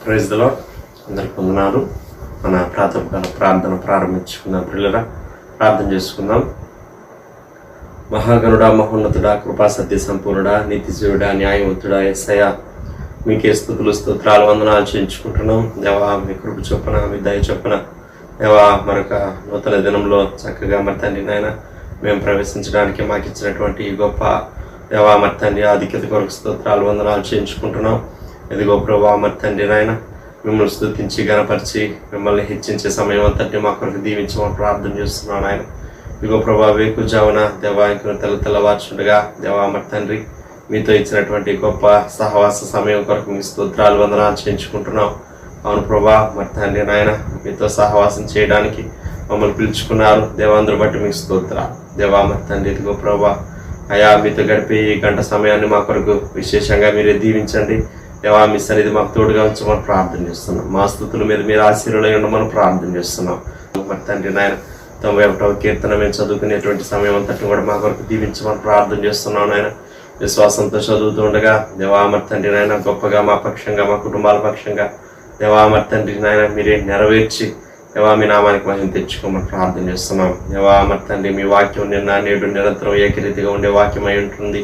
Praise the lord. అందరికి వందనాలు. మన ప్రార్థన ప్రారంభించుకుందాం. పిల్లరా, ప్రార్థన చేసుకుందాం. మహాగణుడా, మహోన్నతుడా, కృపా సత్య సంపూర్ణుడా, నీతిజీవుడా, న్యాయవంతుడా, యేసయ్య మీకే స్తుతులు స్తోత్రాలు వందనాలు చేయించుకుంటున్నాం. దేవా, మీ కృప చొప్పున, మీ దయ చొప్పున దేవా మరొక నూతన దినంలో చక్కగా మరి తండ్రి నాయన మేము ప్రవేశించడానికి మాకు ఇచ్చినటువంటి ఈ గొప్ప దేవా మరి తండ్రి ఆధిక్యత కొరకు స్తోత్రాలు వందనాలు చేయించుకుంటున్నాం. ఇదిగో ప్రభా మరి తండ్రి నాయన మిమ్మల్ని స్తుతించి గణపరిచి మిమ్మల్ని హెచ్చించే సమయం అంతటి మా కొరకు దీవించమని ప్రార్థన చేస్తున్నాను ఆయన. ఇదిగో ప్రభా వేకుజామున దేవా ఇంకొక తెల్లవార్చుండగా దేవా మరి తండ్రి మీతో ఇచ్చినటువంటి గొప్ప సహవాస సమయం కొరకు మీ స్తోత్రాలు వందనాలు చేయించుకుంటున్నాం. అవును ప్రభా మరి తండ్రి నాయన మీతో సహవాసం చేయడానికి మమ్మల్ని పిలుచుకున్నారు. దేవాంధ్ర బట్టి మీకు స్తోత్రాలు. దేవా మరి తండ్రి ఇదిగో ప్రభా అయా మీతో గడిపే ఈ గంట సమయాన్ని మా కొరకు విశేషంగా మీరే దీవించండి. దేవా మీ సన్నిధి మాకు తోడుగా ఉంచమని ప్రార్థన చేస్తున్నాం. మా స్తుతుల మీద మీరు ఆశీర్వాదం ఉండమని ప్రార్థన చేస్తున్నాం. మరి తండ్రి నాయన 91వ కీర్తన మేము చదువుకునేటువంటి సమయం అంతటి కూడా మా కొరకు దీవించమని ప్రార్థన చేస్తున్నాం. నాయన విశ్వాసంతో చదువుతూ ఉండగా దేవా మరి తండ్రి నాయన గొప్పగా మా పక్షంగా మా కుటుంబాల పక్షంగా దేవా మరి తండ్రి నాయన మీరే నెరవేర్చి దేవా మీ నామానికి మహిమ తెచ్చుకోమని ప్రార్థన చేస్తున్నాం. దేవా మరి తండ్రి మీ వాక్యం నిన్న నేడు నిరంతరం ఏకరీతిగా ఉండే వాక్యం అయి ఉంటుంది.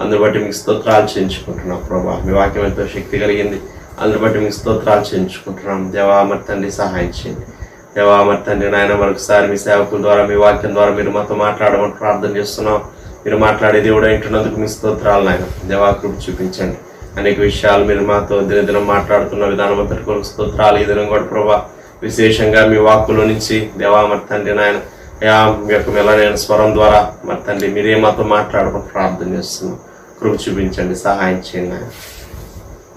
అందును బట్టి మీకు స్తోత్రాలు చేయించుకుంటున్నాం ప్రభా. మీ వాక్యం ఎంతో శక్తి కలిగింది. అందును బట్టి మీకు స్తోత్రాలు చేయించుకుంటున్నాం. దేవా మరి తండ్రి సహాయం చేయండి. దేవా మరి తండ్రి నాయన మరొకసారి మీ సేవకుల ద్వారా మీ వాక్యం ద్వారా మీరు మాతో మాట్లాడమని ప్రార్థన చేస్తున్నాం. మీరు మాట్లాడే దేవుడు ఇంటున్నందుకు మీ స్తోత్రాలు నాయన. దేవా కృప చూపించండి. అనేక విషయాలు మీరు మాతో దినదినం మాట్లాడుతున్న విధానం అంతటి కొరకు స్తోత్రాలు. ఈ దినం కూడా ప్రభా విశేషంగా మీ వాక్కులో నుంచి దేవా మరి తండ్రి నాయన మీ యొక్క మెలనైన స్వరం ద్వారా మరి తండ్రి మీరే మాతో మాట్లాడమని ప్రార్థన చేస్తున్నాం. కృప చూపించండి, సహాయం చేయండి ఆయన.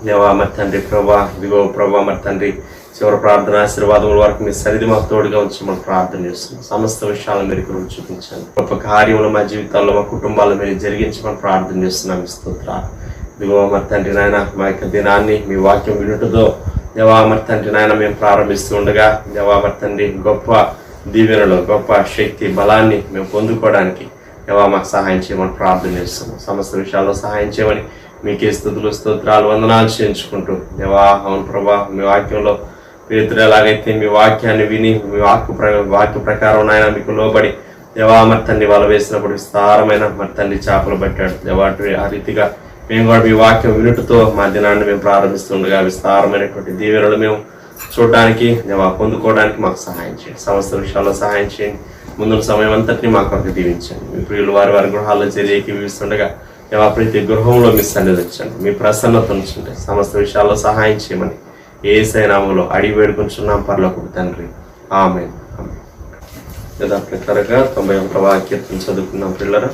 దేవా మరి తండ్రి ప్రభా ఇదిగో ప్రభా మరి తండ్రి చివరి ప్రార్థన ఆశీర్వాదముల వరకు మీ సన్నిధి మాకు తోడుగా ఉంచమని ప్రార్థన చేస్తున్నాం. సమస్త విషయాలను మీరు కృప చూపించండి. గొప్ప కార్యములు మా జీవితాల్లో మా కుటుంబాల్లో మీరు జరిగించమని ప్రార్థన చేస్తున్నాం. మీ స్తోత్రాలు. ఇదిగో మరి తండ్రి నాయన మా యొక్క దినాన్ని మీ వాక్యం వినుటతో దేవా మరి తండ్రి నాయన మేము ప్రారంభిస్తూ ఉండగా దేవా మరి తండ్రి గొప్ప దీవెనలు గొప్ప శక్తి బలాన్ని మేము పొందుకోవడానికి దేవా మాకు సహాయం చేయమని ప్రార్థన చేస్తున్నాం. సమస్త విషయాల్లో సహాయం చేయమని మీకే స్తుతులు స్తోత్రాలు వందనాలు చేయించుకుంటూ దేవా అవును ప్రభా మీ వాక్యంలో పేతురు ఎలాగైతే మీ వాక్యాన్ని విని మీ వాక్య ప్రకారం నాయన మీకు లోబడి దేవా మరి తండ్రి వల వేసినప్పుడు విస్తారమైన మరి తండ్రి చేపలు పట్టాడు. దేవా ఆ రీతిగా మేము కూడా మీ వాక్యం వినుటతో మా దినాన్ని మేము ప్రారంభిస్తుండగా విస్తారమైనటువంటి దీవెనలు మేము చూడడానికి దేవా పొందుకోవడానికి మాకు సహాయం చేయండి. సమస్త విషయాల్లో సహాయం చేయండి. ముందున్న సమయం అంతటిని మా కొరకు దీవించండి. మీ ప్రియులు వారి గృహాల్లో చేరి ఏకీవిస్తుండగా దేవా ప్రతి గృహంలో మీ సన్నిధి ఉంచండి. మీ ప్రసన్నత ఉంచండి. సమస్త విషయాల్లో సహాయం చేయమని యేసయ్య నామములో అడిగి వేడుకుంటున్నాం పరలోకపు తండ్రి. ఆమేన్. యథాప్రకారంగా 91వ కీర్తన చదువుకున్నాం. పిల్లరా,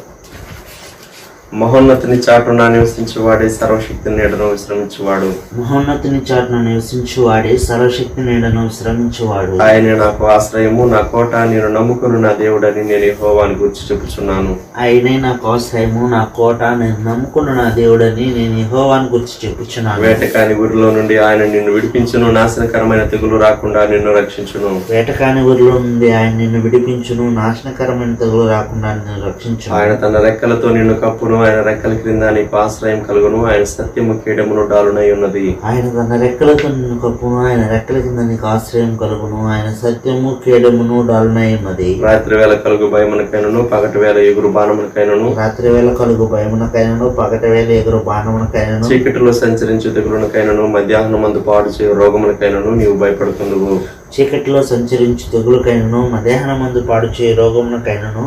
మహోన్నతిని చాటున నివసించువాడే సర్వశక్తి నీడను విశ్రమించువాడు. మహోన్నతిని చాటున నివసించువాడే సర్వశక్తి నీడను విశ్రమించువాడు. ఆయనే నాకు ఆశ్రయము నా కోట, నేను నమ్ముకుని నా దేవుడని నేను యెహోవాను గురించి చెప్పుచున్నాను. ఆయనే నాకు ఆశ్రయము నా కోట, నేను నమ్ముకున్న నా దేవుడని నేను యెహోవాను గురించి చెప్పుచున్నాను. వేటకాని ఊరిలో నుండి ఆయన నిన్ను విడిపించును, నాశనకరమైన తెగులు రాకుండా నిన్ను రక్షించును. వేటకాని ఊరిలో నుండి ఆయన నిన్ను విడిపించును, నాశనకరమైన తెగులు రాకుండా నిన్ను రక్షించును. ఆయన తన రెక్కలతో నిన్ను కప్పును, ఆయన రెక్కల క్రింద నీకు ఆశ్రయం కలుగును. ఆయన సత్యము కీడమును డాలునై ఉన్నది. ఆయన తన రెక్కలతో నిన్ను కప్పును, ఆయన రెక్కల కింద నీకు ఆశ్రయం కలుగును. ఆయన సత్యము కీడమును డాలునై ఉన్నది. రాత్రి వేళ కలుగు భయమునకైనను, పగటి వేళ ఎగురు బాణమునకైనను, రాత్రి వేళ కలుగు భయమునకైనను, పగటి వేళ ఎగురు బాణమునకైనను, చీకటిలో సంచరించు తెగులునకైనను, మధ్యాహ్నం మందు పాడు చేయు రోగమునకైనను నీవు భయపడుకుందువు. చీకటిలో సంచరించు తెగులకైనను, మధ్యాహ్నం మందు పాడు చేయ రోగమునకైనను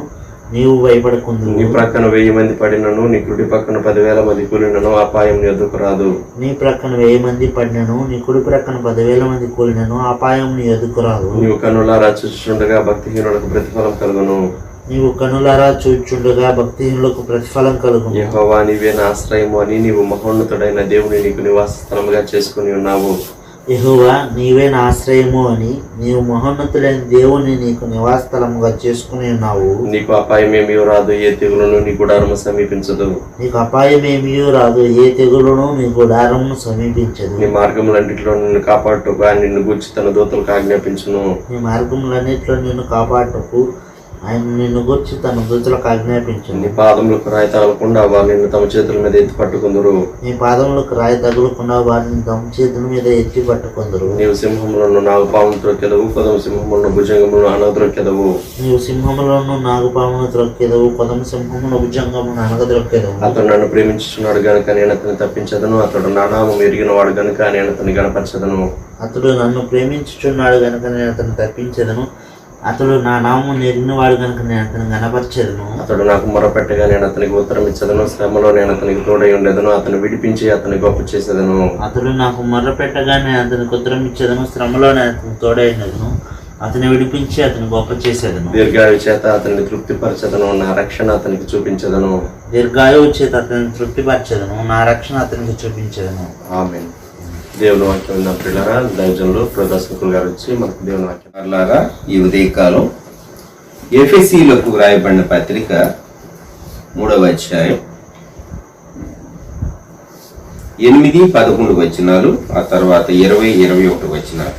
నీవు భయపడకుందువు. నీ ప్రక్కన 1000 మంది పడినను, నీ కుడి పక్కన 10,000 మంది కూలినను అపాయం నీ ఎదుకు రాదు. నీ ప్రక్కన 1000 మంది పడినను, నీ కుడి ప్రక్కన 10,000 మంది కూలినను అపాయం నీ ఎదుకు రాదు. నీవు కన్నులారా చూచుచుండగా భక్తిహీనులకు ప్రతిఫలం కలుగును. నీవు కన్నులారా చూచుండగా భక్తిహీనులకు ప్రతిఫలం కలుగును. యెహోవా నీవే నా ఆశ్రయము అని నీవు మహోన్నతుడైన దేవుని నీకు నివాస స్థలముగా చేసుకుని ఉన్నావు. యెహోవా నీవే నా ఆశ్రయము అని నీవు మహోన్నతుడైన దేవుని నీకు నివాసస్థలముగా చేసుకుని ఉన్నావు. నీకు అపాయమేమీ రాదు, ఏ తెగులును నీ గుడారము సమీపించదు. నీకు అపాయమేమీ రాదు, ఏ తెగులును నీ గుడారమును సమీపించదు. నీ మార్గములన్నిటిలో నిన్ను కాపాడుటకు నిన్ను గూర్చి తన దూతలకు ఆజ్ఞాపించును. నీ మార్గములన్నిటిలో నిన్ను కాపాడుటకు ఆయన నిన్ను గురించి తన దూతలకు ఆజ్ఞాపించను. నీ పాదములకు రాయి తగలకుండా వారు నిన్ను తమ చేతుల మీద ఎత్తి పట్టుకుందరు. నీ పాదములకు రాయి తగులకుండా వారిని తమ చేతుల మీద ఎత్తి పట్టుకుందరు. నీవు సింహములను నాగుపామును త్రొక్కెదవు, కొదమ సింహములను భుజంగములను అనగద్రొక్కెదవు. నీవు సింహములను నాగుపామును త్రొక్కెదవు, కొదమ సింహమును భుజంగమును అనగద్రొక్కెదవు. అతడు నన్ను ప్రేమించుచున్నాడు గనుక నేను అతన్ని తప్పించదను, అతడు నా నామం ఎరిగిన వాడు గనుక నేను అతన్ని గణపరచదను. అతడు నన్ను ప్రేమించుచున్నాడు గనుక నేను అతన్ని తప్పించదను, అతడు నా నామం ఎరిగినవాడు కనుక నేను అతను గణపరచెదను. అతడు నాకు మొరపెట్టగా నేను అతనికి ఉత్తరం ఇచ్చదను, శ్రమలో నేను అతనికి తోడై ఉండేదను, అతను విడిపించి అతని గొప్ప చేసేదను. అతడు నాకు మొర్రపెట్టగా నేను అతనికి ఉత్తరం ఇచ్చేదను, శ్రమలో నేను అతనికి తోడై ఉండేదను, అతను విడిపించి అతని గొప్ప చేసేదను. దీర్ఘాయు చేత అతన్ని తృప్తిపరచదను, నా రక్షణ అతనికి చూపించదను. దీర్ఘాయువు చేత అతన్ని తృప్తిపరచెదను, నా రక్షణ అతనికి చూపించదను. ఆమేన్. దేవుని వాక్యం విన్న ప్రియులారా, దైవజనులు ప్రదర్శకులు గారు వచ్చి మనకు దేవుని వాక్యం. అలాగా ఈ ఉదయకాలం ఎఫెసీలకు రాయబడిన పత్రిక 3వ అధ్యాయం 8-11 వచనాలు, ఆ తర్వాత 20-21 వచనాలు.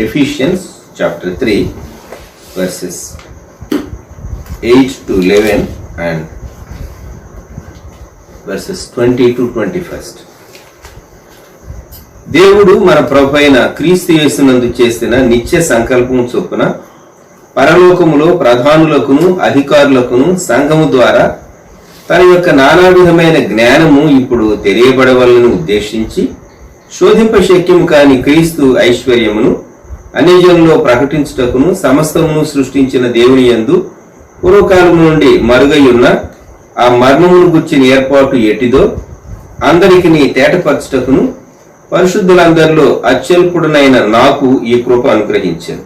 Ephesians chapter 3 verses 8-11 and verses 20-21. దేవుడు మన ప్రభువైన క్రీస్తు యేసునందు చేసిన నిత్య సంకల్పం చొప్పున పరలోకములో ప్రధానులకును అధికారులకును సంఘము ద్వారా తన యొక్క నానా విధమైన జ్ఞానము ఇప్పుడు తెలియబడవలను ఉద్దేశించి శోధింప శక్యము కాని క్రీస్తు ఐశ్వర్యమును అన్యజనుల్లో ప్రకటించుటకును సమస్తమును సృష్టించిన దేవుని యందు పూర్వకాలము నుండి మరుగై ఉన్న ఆ మర్మమును గుర్చిన ఏర్పాటు ఎటిదో అందరికి తేటపరచుటకును పరిశుద్ధులందరిలో అత్యల్పుడనైన నాకు ఈ కృప అనుగ్రహించాను.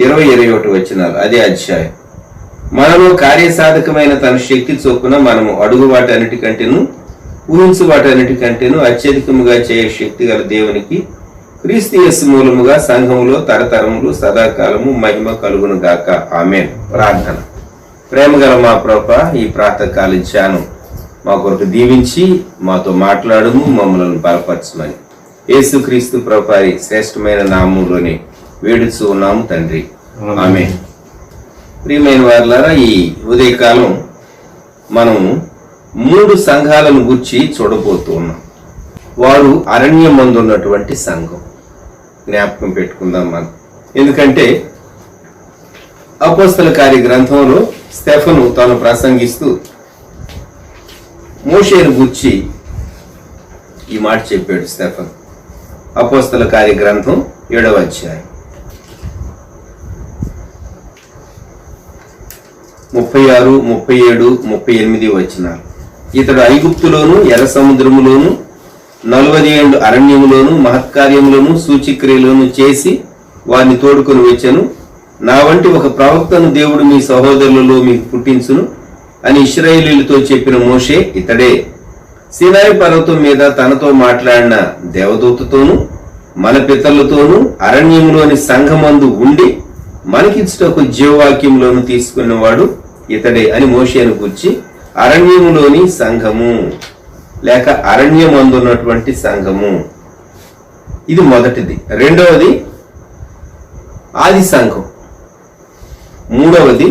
20-21 వచనాలు అదే అధ్యాయం. మనలో కార్యసాధకమైన తన శక్తి చొప్పున మనము అడుగు వాటన్నిటికంటేను ఊహించు వాటన్నిటికంటేను అత్యధికముగా చేయ శక్తి గల దేవునికి క్రీస్తు యేసు మూలముగా సంఘములో తరతరములు సదాకాలము మహిమ కలుగును గాక. ఆమేన్. ప్రార్థన. ప్రేమగల మా ప్రభువా, ఈ ప్రాతకాల ధ్యానం మా కొరకు దీవించి మాతో మాట్లాడుము, మమ్మల్ని బలపరచమని యేసుక్రీస్తు ప్రభువారి శ్రేష్టమైన నామంలోనే వేడుచూ ఉన్నాము తండ్రి. ఆమేన్. ప్రియమైన వారులారా, ఈ ఉదయకాలం మనం 3 సంఘాలను గురించి చూడబోతూ ఉన్నాం. వారు అరణ్యమందు ఉన్నటువంటి సంఘం. జ్ఞాపకం పెట్టుకుందాం మనం. ఎందుకంటే అపోస్తల కార్య గ్రంథంలో స్టెఫను తాను ప్రసంగిస్తూ మోషేను గురించి ఈ మాట చెప్పాడు స్టెఫన్. అపోస్తల కార్య గ్రంథం 7వ అధ్యాయం 36, 37, 38 వచనాలు. ఇతడు ఐగుప్తులోను ఎర్ర సముద్రములోను 40 ఏళ్ళు అరణ్యములోను మహత్కార్యములను సూచిక్రియలను చేసి వారిని తోడుకొని వచ్చాను. నా వంటి ఒక ప్రవక్తను దేవుడు మీ సహోదరులలో మీకు పుట్టించును అని ఇశ్రాయేలీయులతో చెప్పిన మోషే ఇతడే. సీనాయి పర్వతం మీద తనతో మాట్లాడిన దేవదూతతోనూ మన పితరులతోనూ అరణ్యములోని సంఘమందు ఉండి మనకిచ్చుటకు జీవవాక్యములను తీసుకున్నవాడు ఇతడే అని మోషేను గురించి అరణ్యములోని సంఘము లేక అరణ్యమందున్నటువంటి సంఘము, ఇది మొదటిది. రెండవది ఆది సంఘం. మూడవది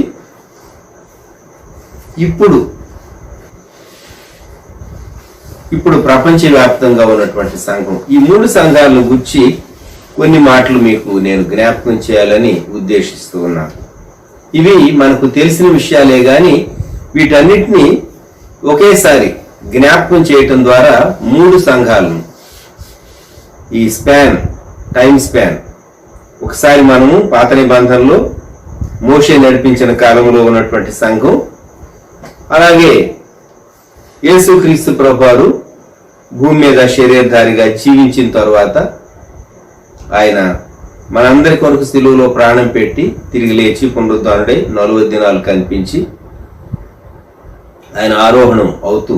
ఇప్పుడు ప్రపంచవ్యాప్తంగా ఉన్నటువంటి సంఘం. ఈ 3 సంఘాలను గురించి కొన్ని మాటలు మీకు నేను జ్ఞాపకం చేయాలని ఉద్దేశిస్తూ ఉన్నాను. ఇవి మనకు తెలిసిన విషయాలే గాని వీటన్నిటినీ ఒకేసారి జ్ఞాపకం చేయటం ద్వారా 3 సంఘాలను ఈ టైం స్పాన్ ఒకసారి మనము పాత నిబంధనలో మోషే నడిపించిన కాలంలో ఉన్నటువంటి సంఘం, అలాగే యేసుక్రీస్తు ప్రభువారు భూమి మీద శరీరధారిగా జీవించిన తరువాత ఆయన మనందరి కొరకు శిలువలో ప్రాణం పెట్టి తిరిగి లేచి పునరుద్ధానుడై 40 దినాలు కనిపించి ఆయన ఆరోహణం అవుతూ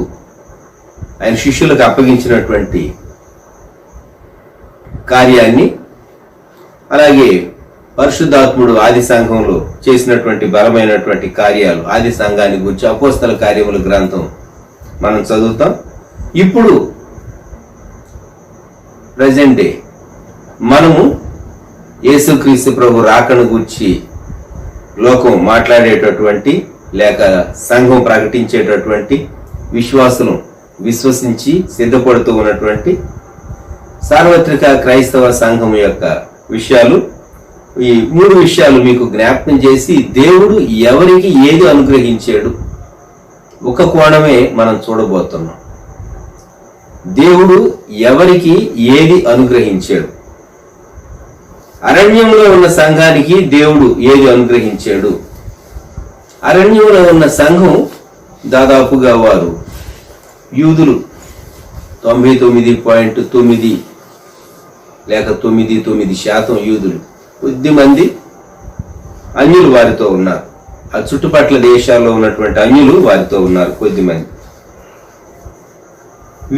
ఆయన శిష్యులకు అప్పగించినటువంటి కార్యాన్ని, అలాగే పరిశుద్ధాత్ముడు ఆది సంఘంలో చేసినటువంటి బలమైనటువంటి కార్యాలు ఆది సంఘాన్ని గురించి అపోస్తల కార్యముల గ్రంథం మనం చదువుతాం. ఇప్పుడు ప్రజెంట్ డే మనము యేసుక్రీస్తు ప్రభు రాకను గురించి లోకం మాట్లాడేటటువంటి లేక సంఘం ప్రకటించేటటువంటి విశ్వాసులు విశ్వసించి సిద్ధపడుతూ ఉన్నటువంటి సార్వత్రిక క్రైస్తవ సంఘం యొక్క విషయాలు, ఈ 3 విషయాలు మీకు జ్ఞాపకం చేసి దేవుడు ఎవరికి ఏది అనుగ్రహించాడు ఒక కోణమే మనం చూడబోతున్నాం. దేవుడు ఎవరికి ఏది అనుగ్రహించాడు, అరణ్యంలో ఉన్న సంఘానికి దేవుడు ఏది అనుగ్రహించాడు. అరణ్యంలో ఉన్న సంఘం దాదాపుగా వారు యూదులు 99.9 లేక 99% యూదులు, కొద్దిమంది అన్యులు వారితో ఉన్నారు. ఆ చుట్టుపక్కల దేశాల్లో ఉన్నటువంటి అన్యులు వారితో ఉన్నారు కొద్దిమంది.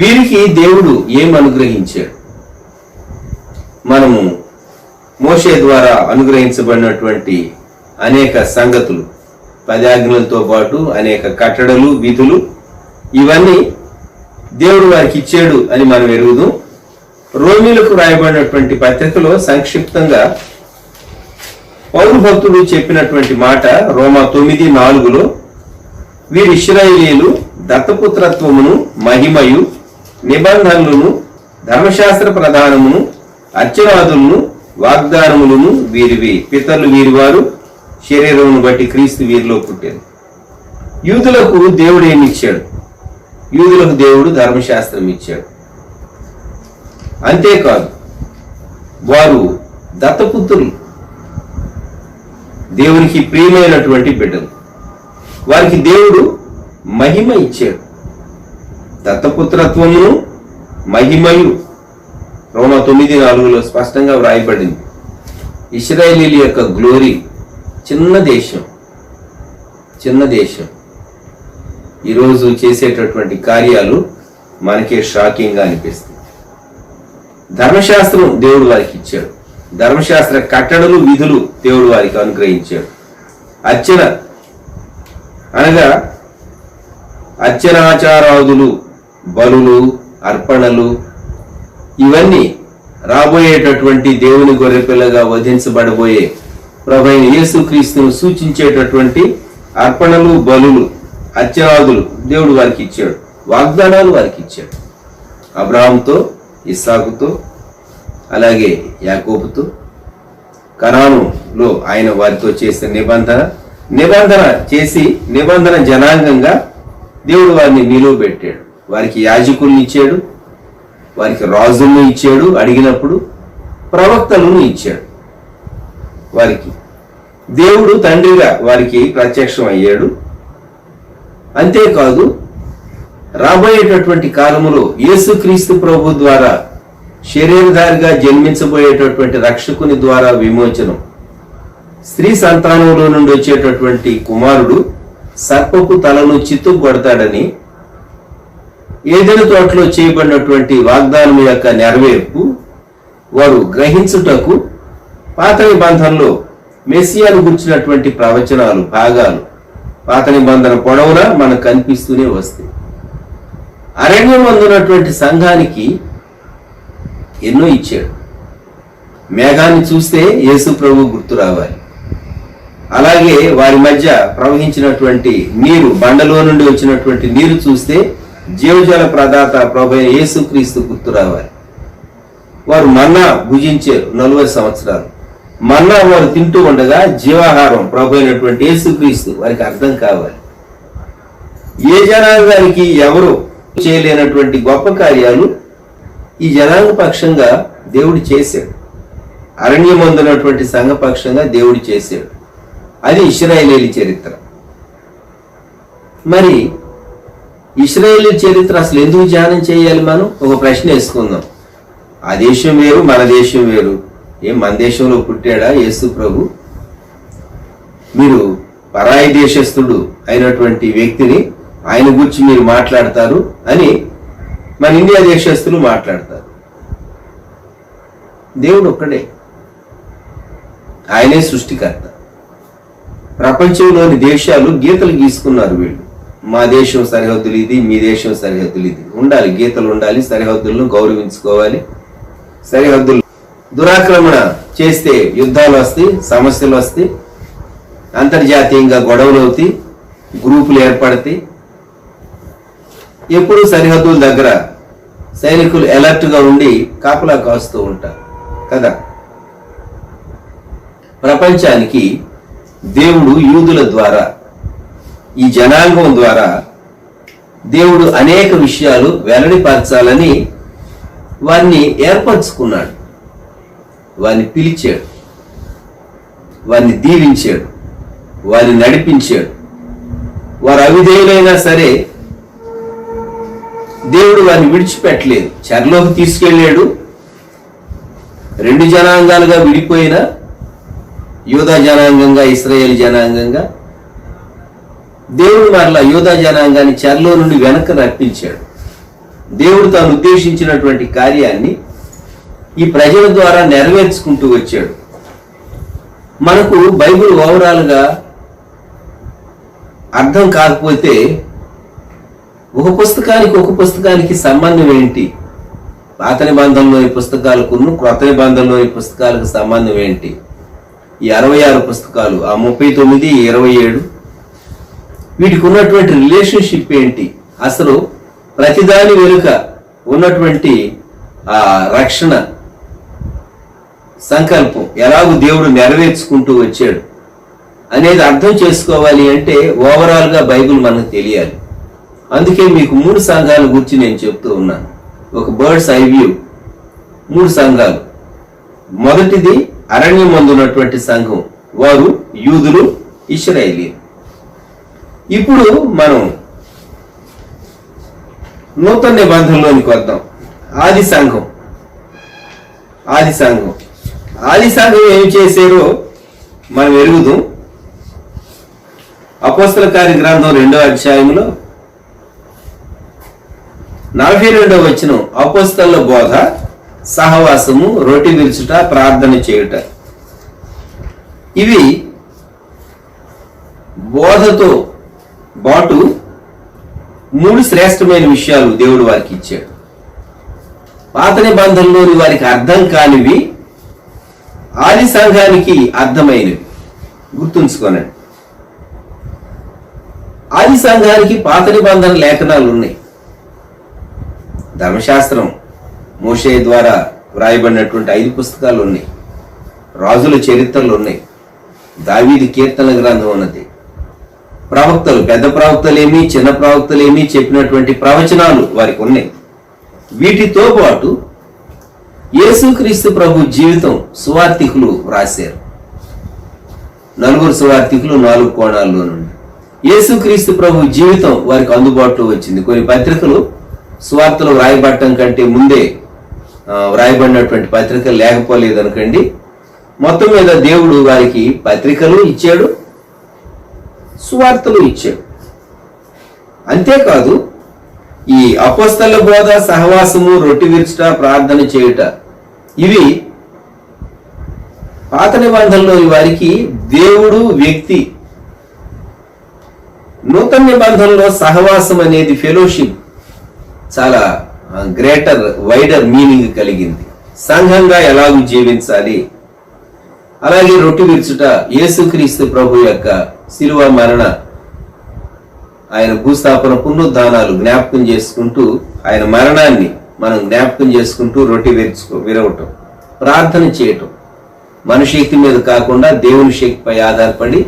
వీరికి దేవుడు ఏం అనుగ్రహించాడు? మనము మోషే ద్వారా అనుగ్రహించబడినటువంటి అనేక సంగతులు, 10 ఆజ్ఞలతో పాటు అనేక కట్టడలు, విధులు, ఇవన్నీ దేవుడు వారికి ఇచ్చాడు అని మనం ఎరుగుదాం. రోమీలకు రాయబడినటువంటి పత్రికలో సంక్షిప్తంగా పౌలు భక్తుడు చెప్పినటువంటి మాట రోమా 9:4లో, వీరి ఇశ్రాయేలీయులు దత్తపుత్రత్వమును, మహిమయు, నిబంధనలను, ధర్మశాస్త్ర ప్రధానమును, అర్చనాదులను, వాగ్దానములను వీరివి. పితరులు వీరివారు, శరీరమును బట్టి క్రీస్తు వీరిలో పుట్టారు. యూదులకు దేవుడు ఏమి ఇచ్చాడు? యూదులకు దేవుడు ధర్మశాస్త్రం ఇచ్చాడు. అంతేకాదు, వారు దత్తపుత్రులు, దేవునికి ప్రియమైనటువంటి బిడ్డలు. వారికి దేవుడు మహిమ ఇచ్చాడు. దత్తపుత్రత్వమును, మహిమయు రోమా 9:4లో స్పష్టంగా వ్రాయబడింది. ఇశ్రాయేలీల యొక్క గ్లోరీ, చిన్న దేశం ఈరోజు చేసేటటువంటి కార్యాలు మనకే షాకింగ్గా అనిపిస్తుంది. ధర్మశాస్త్రం దేవుడు వారికి ఇచ్చాడు. ధర్మశాస్త్ర కట్టడలు, విధులు దేవుడు వారికి అనుగ్రహించాడు. అర్చన అనగా అర్చనాచారాదులు, బలులు, అర్పణలు, ఇవన్నీ రాబోయేటటువంటి దేవుని గొర్రెపిల్లగా వధించబడబోయే ప్రభువైన యేసుక్రీస్తును సూచించేటటువంటి అర్పణలు, బలులు, అర్చనాదులు దేవుడు వారికి ఇచ్చాడు. వాగ్దానాలు వారికి ఇచ్చాడు. అబ్రహాముతో, ఇస్సాకుతో, అలాగే యాకోబుతో, కనానులో ఆయన వారితో చేసిన నిబంధన చేసి నిబంధన జనాంగంగా దేవుడు వారిని నిలువబెట్టాడు. వారికి యాజకుల్ని ఇచ్చాడు, వారికి రాజులను ఇచ్చాడు, అడిగినప్పుడు ప్రవక్తలను ఇచ్చాడు. వారికి దేవుడు తండ్రిగా వారికి ప్రత్యక్షం అయ్యాడు. అంతేకాదు, రాబోయేటటువంటి కాలములో యేసుక్రీస్తు ప్రభు ద్వారా శరీరధారిగా జన్మించబోయేటటువంటి రక్షకుని ద్వారా విమోచనం, స్త్రీ సంతానంలో నుండి వచ్చేటటువంటి కుమారుడు సర్పపు తలను చిత్తుకొడతాడని ఏదెను తోటలో చేయబడినటువంటి వాగ్దానం యొక్క నెరవేర్పు వారు గ్రహించుటకు పాత నిబంధనలో మెస్సియాను గుర్చినటువంటి ప్రవచనాలు, భాగాలు పాత నిబంధన పొడవునా మనకు కనిపిస్తూనే వస్తాయి. అరణ్యం అందున్నటువంటి సంఘానికి ఎన్నో ఇచ్చాడు. మేఘాన్ని చూస్తే యేసు ప్రభు గుర్తు రావాలి. అలాగే వారి మధ్య ప్రవహించినటువంటి నీరు, బండలో నుండి వచ్చినటువంటి నీరు చూస్తే జీవజల ప్రదాత ప్రభు యేసుక్రీస్తు గుర్తు రావాలి. వారు మన్నా భుజించారు 40 సంవత్సరాలు. మన్నా వారు తింటూ ఉండగా జీవాహారం ప్రభు అయినటువంటి యేసుక్రీస్తు వారికి అర్థం కావాలి. ఏ జనాంగానికి ఎవరు చేయలేనటువంటి గొప్ప కార్యాలు ఈ జనాంగ పక్షంగా దేవుడు చేశాడు. అరణ్యమందున్నటువంటి సంఘ పక్షంగా దేవుడు చేశాడు. అది ఇశ్రాయేలీల చరిత్ర. మరి ఇశ్రాయేలీల చరిత్ర అసలు ఎందుకు ధ్యానం చేయాలి? మనం ఒక ప్రశ్న వేసుకుందాం. ఆ దేశం వేరు, మన దేశం వేరు. మన దేశంలో పుట్టాడా యేసు ప్రభు? మీరు పరాయి దేశస్థుడు అయినటువంటి వ్యక్తిని ఆయన గురించి మీరు మాట్లాడతారు అని మన ఇండియా దేశస్థులు మాట్లాడతారు. దేవుడు ఒక్కడే, ఆయనే సృష్టికర్త. ప్రపంచంలోని దేశాలు గీతలు గీసుకున్నారు. వీళ్ళు మా దేశం సరిహద్దులు ఇది, మీ దేశం సరిహద్దులు ఇది. ఉండాలి, గీతలు ఉండాలి, సరిహద్దులను గౌరవించుకోవాలి. సరిహద్దులు దురాక్రమణ చేస్తే యుద్ధాలు వస్తాయి, సమస్యలు వస్తాయి. అంతర్జాతీయంగా గొడవలు అవుతాయి, గ్రూపులు ఏర్పడతాయి. ఎప్పుడు సరిహద్దుల దగ్గర సైనికులు అలర్ట్గా ఉండి కాపలా కాస్తూ ఉంటారు కదా. ప్రపంచానికి దేవుడు యూదుల ద్వారా, ఈ జనాంగం ద్వారా దేవుడు అనేక విషయాలు వెల్లడిపరచాలని వారిని ఏర్పరచుకున్నాడు, వారిని పిలిచాడు, వారిని దీవించాడు, వారిని నడిపించాడు. వారు అవిధేయులైనా సరే దేవుడు వారిని విడిచిపెట్టలేదు, చెరలోకి తీసుకెళ్ళాడు. రెండు జనాంగాలుగా విడిపోయిన యూదా జనాంగంగా, ఇశ్రాయేల్ జనాంగంగా దేవుడు మరలా యూదా జనాంగాన్ని చెరలో నుండి వెనక్కి రప్పించాడు. దేవుడు తాను ఉద్దేశించినటువంటి కార్యాన్ని ఈ ప్రజల ద్వారా నెరవేర్చుకుంటూ వచ్చాడు. మనకు బైబిల్ ఓవరాల్గా అర్థం కాకపోతే ఒక పుస్తకానికి సంబంధం ఏంటి, పాత నిబంధనలోని పుస్తకాలకు క్రొత్త నిబంధనలోని పుస్తకాలకు సంబంధం ఏంటి, ఈ 66 పుస్తకాలు, ఆ 39, 27 వీటికి ఉన్నటువంటి రిలేషన్షిప్ ఏంటి, అసలు ప్రతిదాని వెనుక ఉన్నటువంటి ఆ రక్షణ సంకల్పం ఎలాగూ దేవుడు నెరవేర్చుకుంటూ వచ్చాడు అనేది అర్థం చేసుకోవాలి అంటే ఓవరాల్గా బైబిల్ మనకు తెలియాలి. అందుకే మీకు 3 సంఘాల గురించి నేను చెప్తూ ఉన్నాను. ఒక బర్డ్స్ ఐ వ్యూ, 3 సంఘాలు. మొదటిది అరణ్యం మందు ఉన్నటువంటి సంఘం, వారు యూదులు, ఇశ్రాయేలీయులు. ఇప్పుడు మనం నూతన నిబంధనలోనికి వద్దాం. ఆది సంఘం ఏం చేశారో మనం ఎరుగుదాం. అపోస్తల కార్య గ్రంథం 2వ అధ్యాయంలో 42వ వచనం, అపోస్తల బోధ, సహవాసము, రొట్టె విరుచుట, ప్రార్థన చేయుట. ఇవి బోధతో పాటు 3 శ్రేష్టమైన విషయాలు దేవుడు వారికి ఇచ్చాడు. పాత నిబంధనలోని వారికి అర్థం కానివి ఆది సంఘానికి అర్థమైనవి. గుర్తుంచుకోనండి, ఆది సంఘానికి పాత నిబంధన లేఖనాలు ఉన్నాయి. ధర్మశాస్త్రం మోషే ద్వారా వ్రాయబడినటువంటి 5 పుస్తకాలు ఉన్నాయి. రాజుల చరిత్రలు ఉన్నాయి. దావీదు కీర్తన గ్రంథం ఉన్నది. ప్రవక్తలు, పెద్ద ప్రవక్తలేమి చిన్న ప్రవక్తలేమి చెప్పినటువంటి ప్రవచనాలు వారికి ఉన్నాయి. వీటితో పాటు యేసుక్రీస్తు ప్రభు జీవితం సువార్తికులు రాశారు. 4 సువార్తికులు 4 కోణాల్లో నుండి యేసుక్రీస్తు ప్రభు జీవితం వారికి అందుబాటులో వచ్చింది. కొన్ని పత్రికలు సువార్తలు వ్రాయబడటం కంటే ముందే వ్రాయబడినటువంటి పత్రికలు లేకపోలేదు అనుకోండి. మొత్తం మీద దేవుడు వారికి పత్రికలు ఇచ్చాడు, సువార్తలు ఇచ్చాడు. అంతేకాదు ఈ అపోస్తల బోధ, సహవాసము, రొట్టె విరుచుట, ప్రార్థన చేయుట, ఇవి పాత నిబంధనలోని వారికి దేవుడు వ్యక్తి. నూతన నిబంధనలో సహవాసం అనేది ఫెలోషిప్ చాలా గ్రేటర్, వైడర్ మీనింగ్ కలిగింది. సంఘంగా ఎలాగూ జీవించాలి, అలాగే రొట్టె విరుచుట, యేసుక్రీస్తు ప్రభు యొక్క శిలువ మరణ, ఆయన భూస్థాపన, పునరుద్ధానాలు జ్ఞాపకం చేసుకుంటూ, ఆయన మరణాన్ని మనం జ్ఞాపకం చేసుకుంటూ రొట్టె విరవటం, ప్రార్థన చేయటం, మన శక్తి మీద కాకుండా దేవుని శక్తిపై ఆధారపడి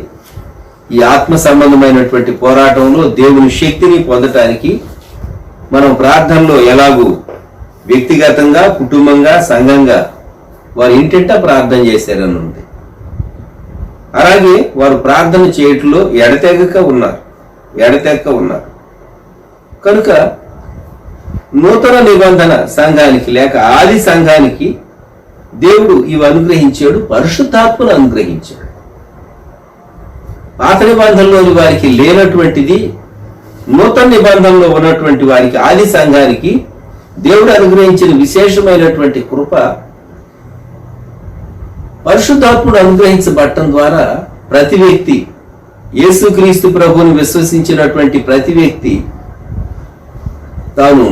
ఈ ఆత్మ సంబంధమైనటువంటి పోరాటంలో దేవుని శక్తిని పొందటానికి మనం ప్రార్థనలో ఎలాగూ వ్యక్తిగతంగా, కుటుంబంగా, సంఘంగా వారు ఇంటింటా ప్రార్థన చేశారని ఉంది. అలాగే వారు ప్రార్థన చేయటంలో ఎడతెగక ఉన్నారు. కనుక నూతన నిబంధన సంఘానికి లేక ఆది సంఘానికి దేవుడు ఇవి అనుగ్రహించాడు, పరిశుద్ధాత్మను అనుగ్రహించాడు. పాత నిబంధనలోని వారికి లేనటువంటిది నూతన నిబంధనలో ఉన్నటువంటి వారికి, ఆది సంఘానికి దేవుడు అనుగ్రహించిన విశేషమైనటువంటి కృప, పరిశుద్ధాత్ముడు అనుగ్రహించబడటం ద్వారా ప్రతి వ్యక్తి, యేసుక్రీస్తు ప్రభువుని విశ్వసించినటువంటి ప్రతి వ్యక్తి తాను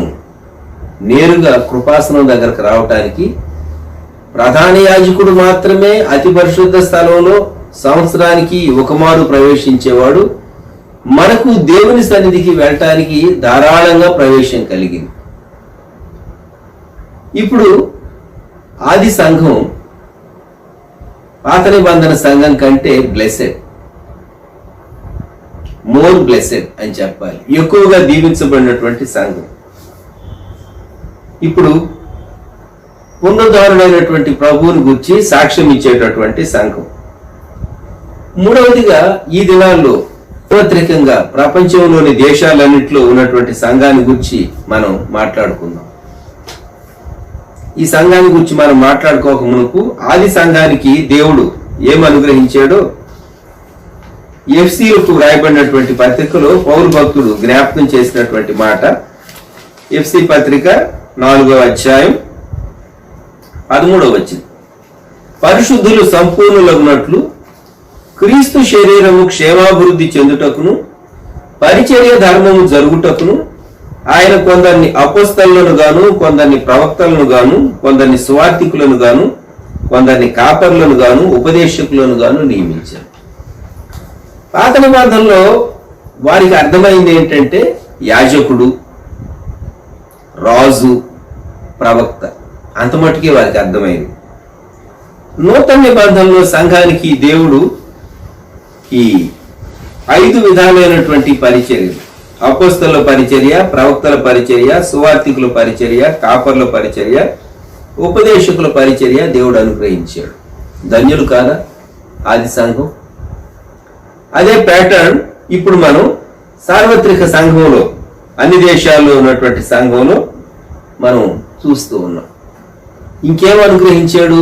నేరుగా కృపాసనం దగ్గరకు రావటానికి, ప్రధాన యాజకుడు మాత్రమే అతి పరిశుద్ధ స్థలంలో సంవత్సరానికి ఒకమారు ప్రవేశించేవాడు. మనకు దేవుని సన్నిధికి వెళ్ళటానికి ధారాళంగా ప్రవేశం కలిగింది. ఇప్పుడు ఆది సంఘం పాత నిబంధన సంఘం కంటే బ్లెస్సెడ్, మోర్ బ్లెస్సెడ్ అని చెప్పాలి. ఎక్కువగా దీవించబడినటువంటి సంఘం. ఇప్పుడు పునరుద్ధరణైనటువంటి ప్రభువుని గురించి సాక్ష్యం ఇచ్చేటటువంటి సంఘం. మూడవదిగా ఈ దినాల్లో సార్వత్రికంగా ప్రపంచంలోని దేశాలన్నింటిలో ఉన్నటువంటి సంఘాన్ని గురించి మనం మాట్లాడుకుందాం. ఈ సంఘాన్ని గురించి మనం మాట్లాడుకోక మునుపు ఆది సంఘానికి దేవుడు ఏం అనుగ్రహించాడో ఎఫ్సీలకు రాయబడినటువంటి పత్రికలో పౌలు భక్తుడు జ్ఞాపకం చేసినటువంటి మాట. ఎఫ్సీ పత్రిక 4వ అధ్యాయం 13వ వచనం. పరిశుద్ధులు సంపూర్ణులగునట్లు క్రీస్తు శరీరము క్షేమాభివృద్ధి చెందుటకును పరిచర్య ధర్మము జరుగుటకును ఆయన కొందరిని అపోస్తలులను గాను, కొందరిని ప్రవక్తలను గాను, కొందరిని సువార్తికులను గాను, కొందరిని కాపర్లను గాను, ఉపదేశకులను గాను నియమించారు. పాత నిబంధనలో వారికి అర్థమైంది ఏంటంటే యాజకుడు, రాజు, ప్రవక్త, అంత మట్టుకే వారికి అర్థమైంది. నూతన నిబంధనలో సంఘానికి దేవుడు ఈ 5 విధాలైనటువంటి పరిచర్యలు, అపోస్తలుల పరిచర్య, ప్రవక్తల పరిచర్య, సువార్తికుల పరిచర్య, కాపర్ల పరిచర్య, ఉపదేశకుల పరిచర్య దేవుడు అనుగ్రహించాడు. ధన్యులు కాదా ఆది సంఘం? అదే ప్యాటర్న్ ఇప్పుడు మనం సార్వత్రిక సంఘంలో, అన్ని దేశాల్లో ఉన్నటువంటి సంఘంలో మనం చూస్తూ ఉన్నాం. ఇంకేం అనుగ్రహించాడు?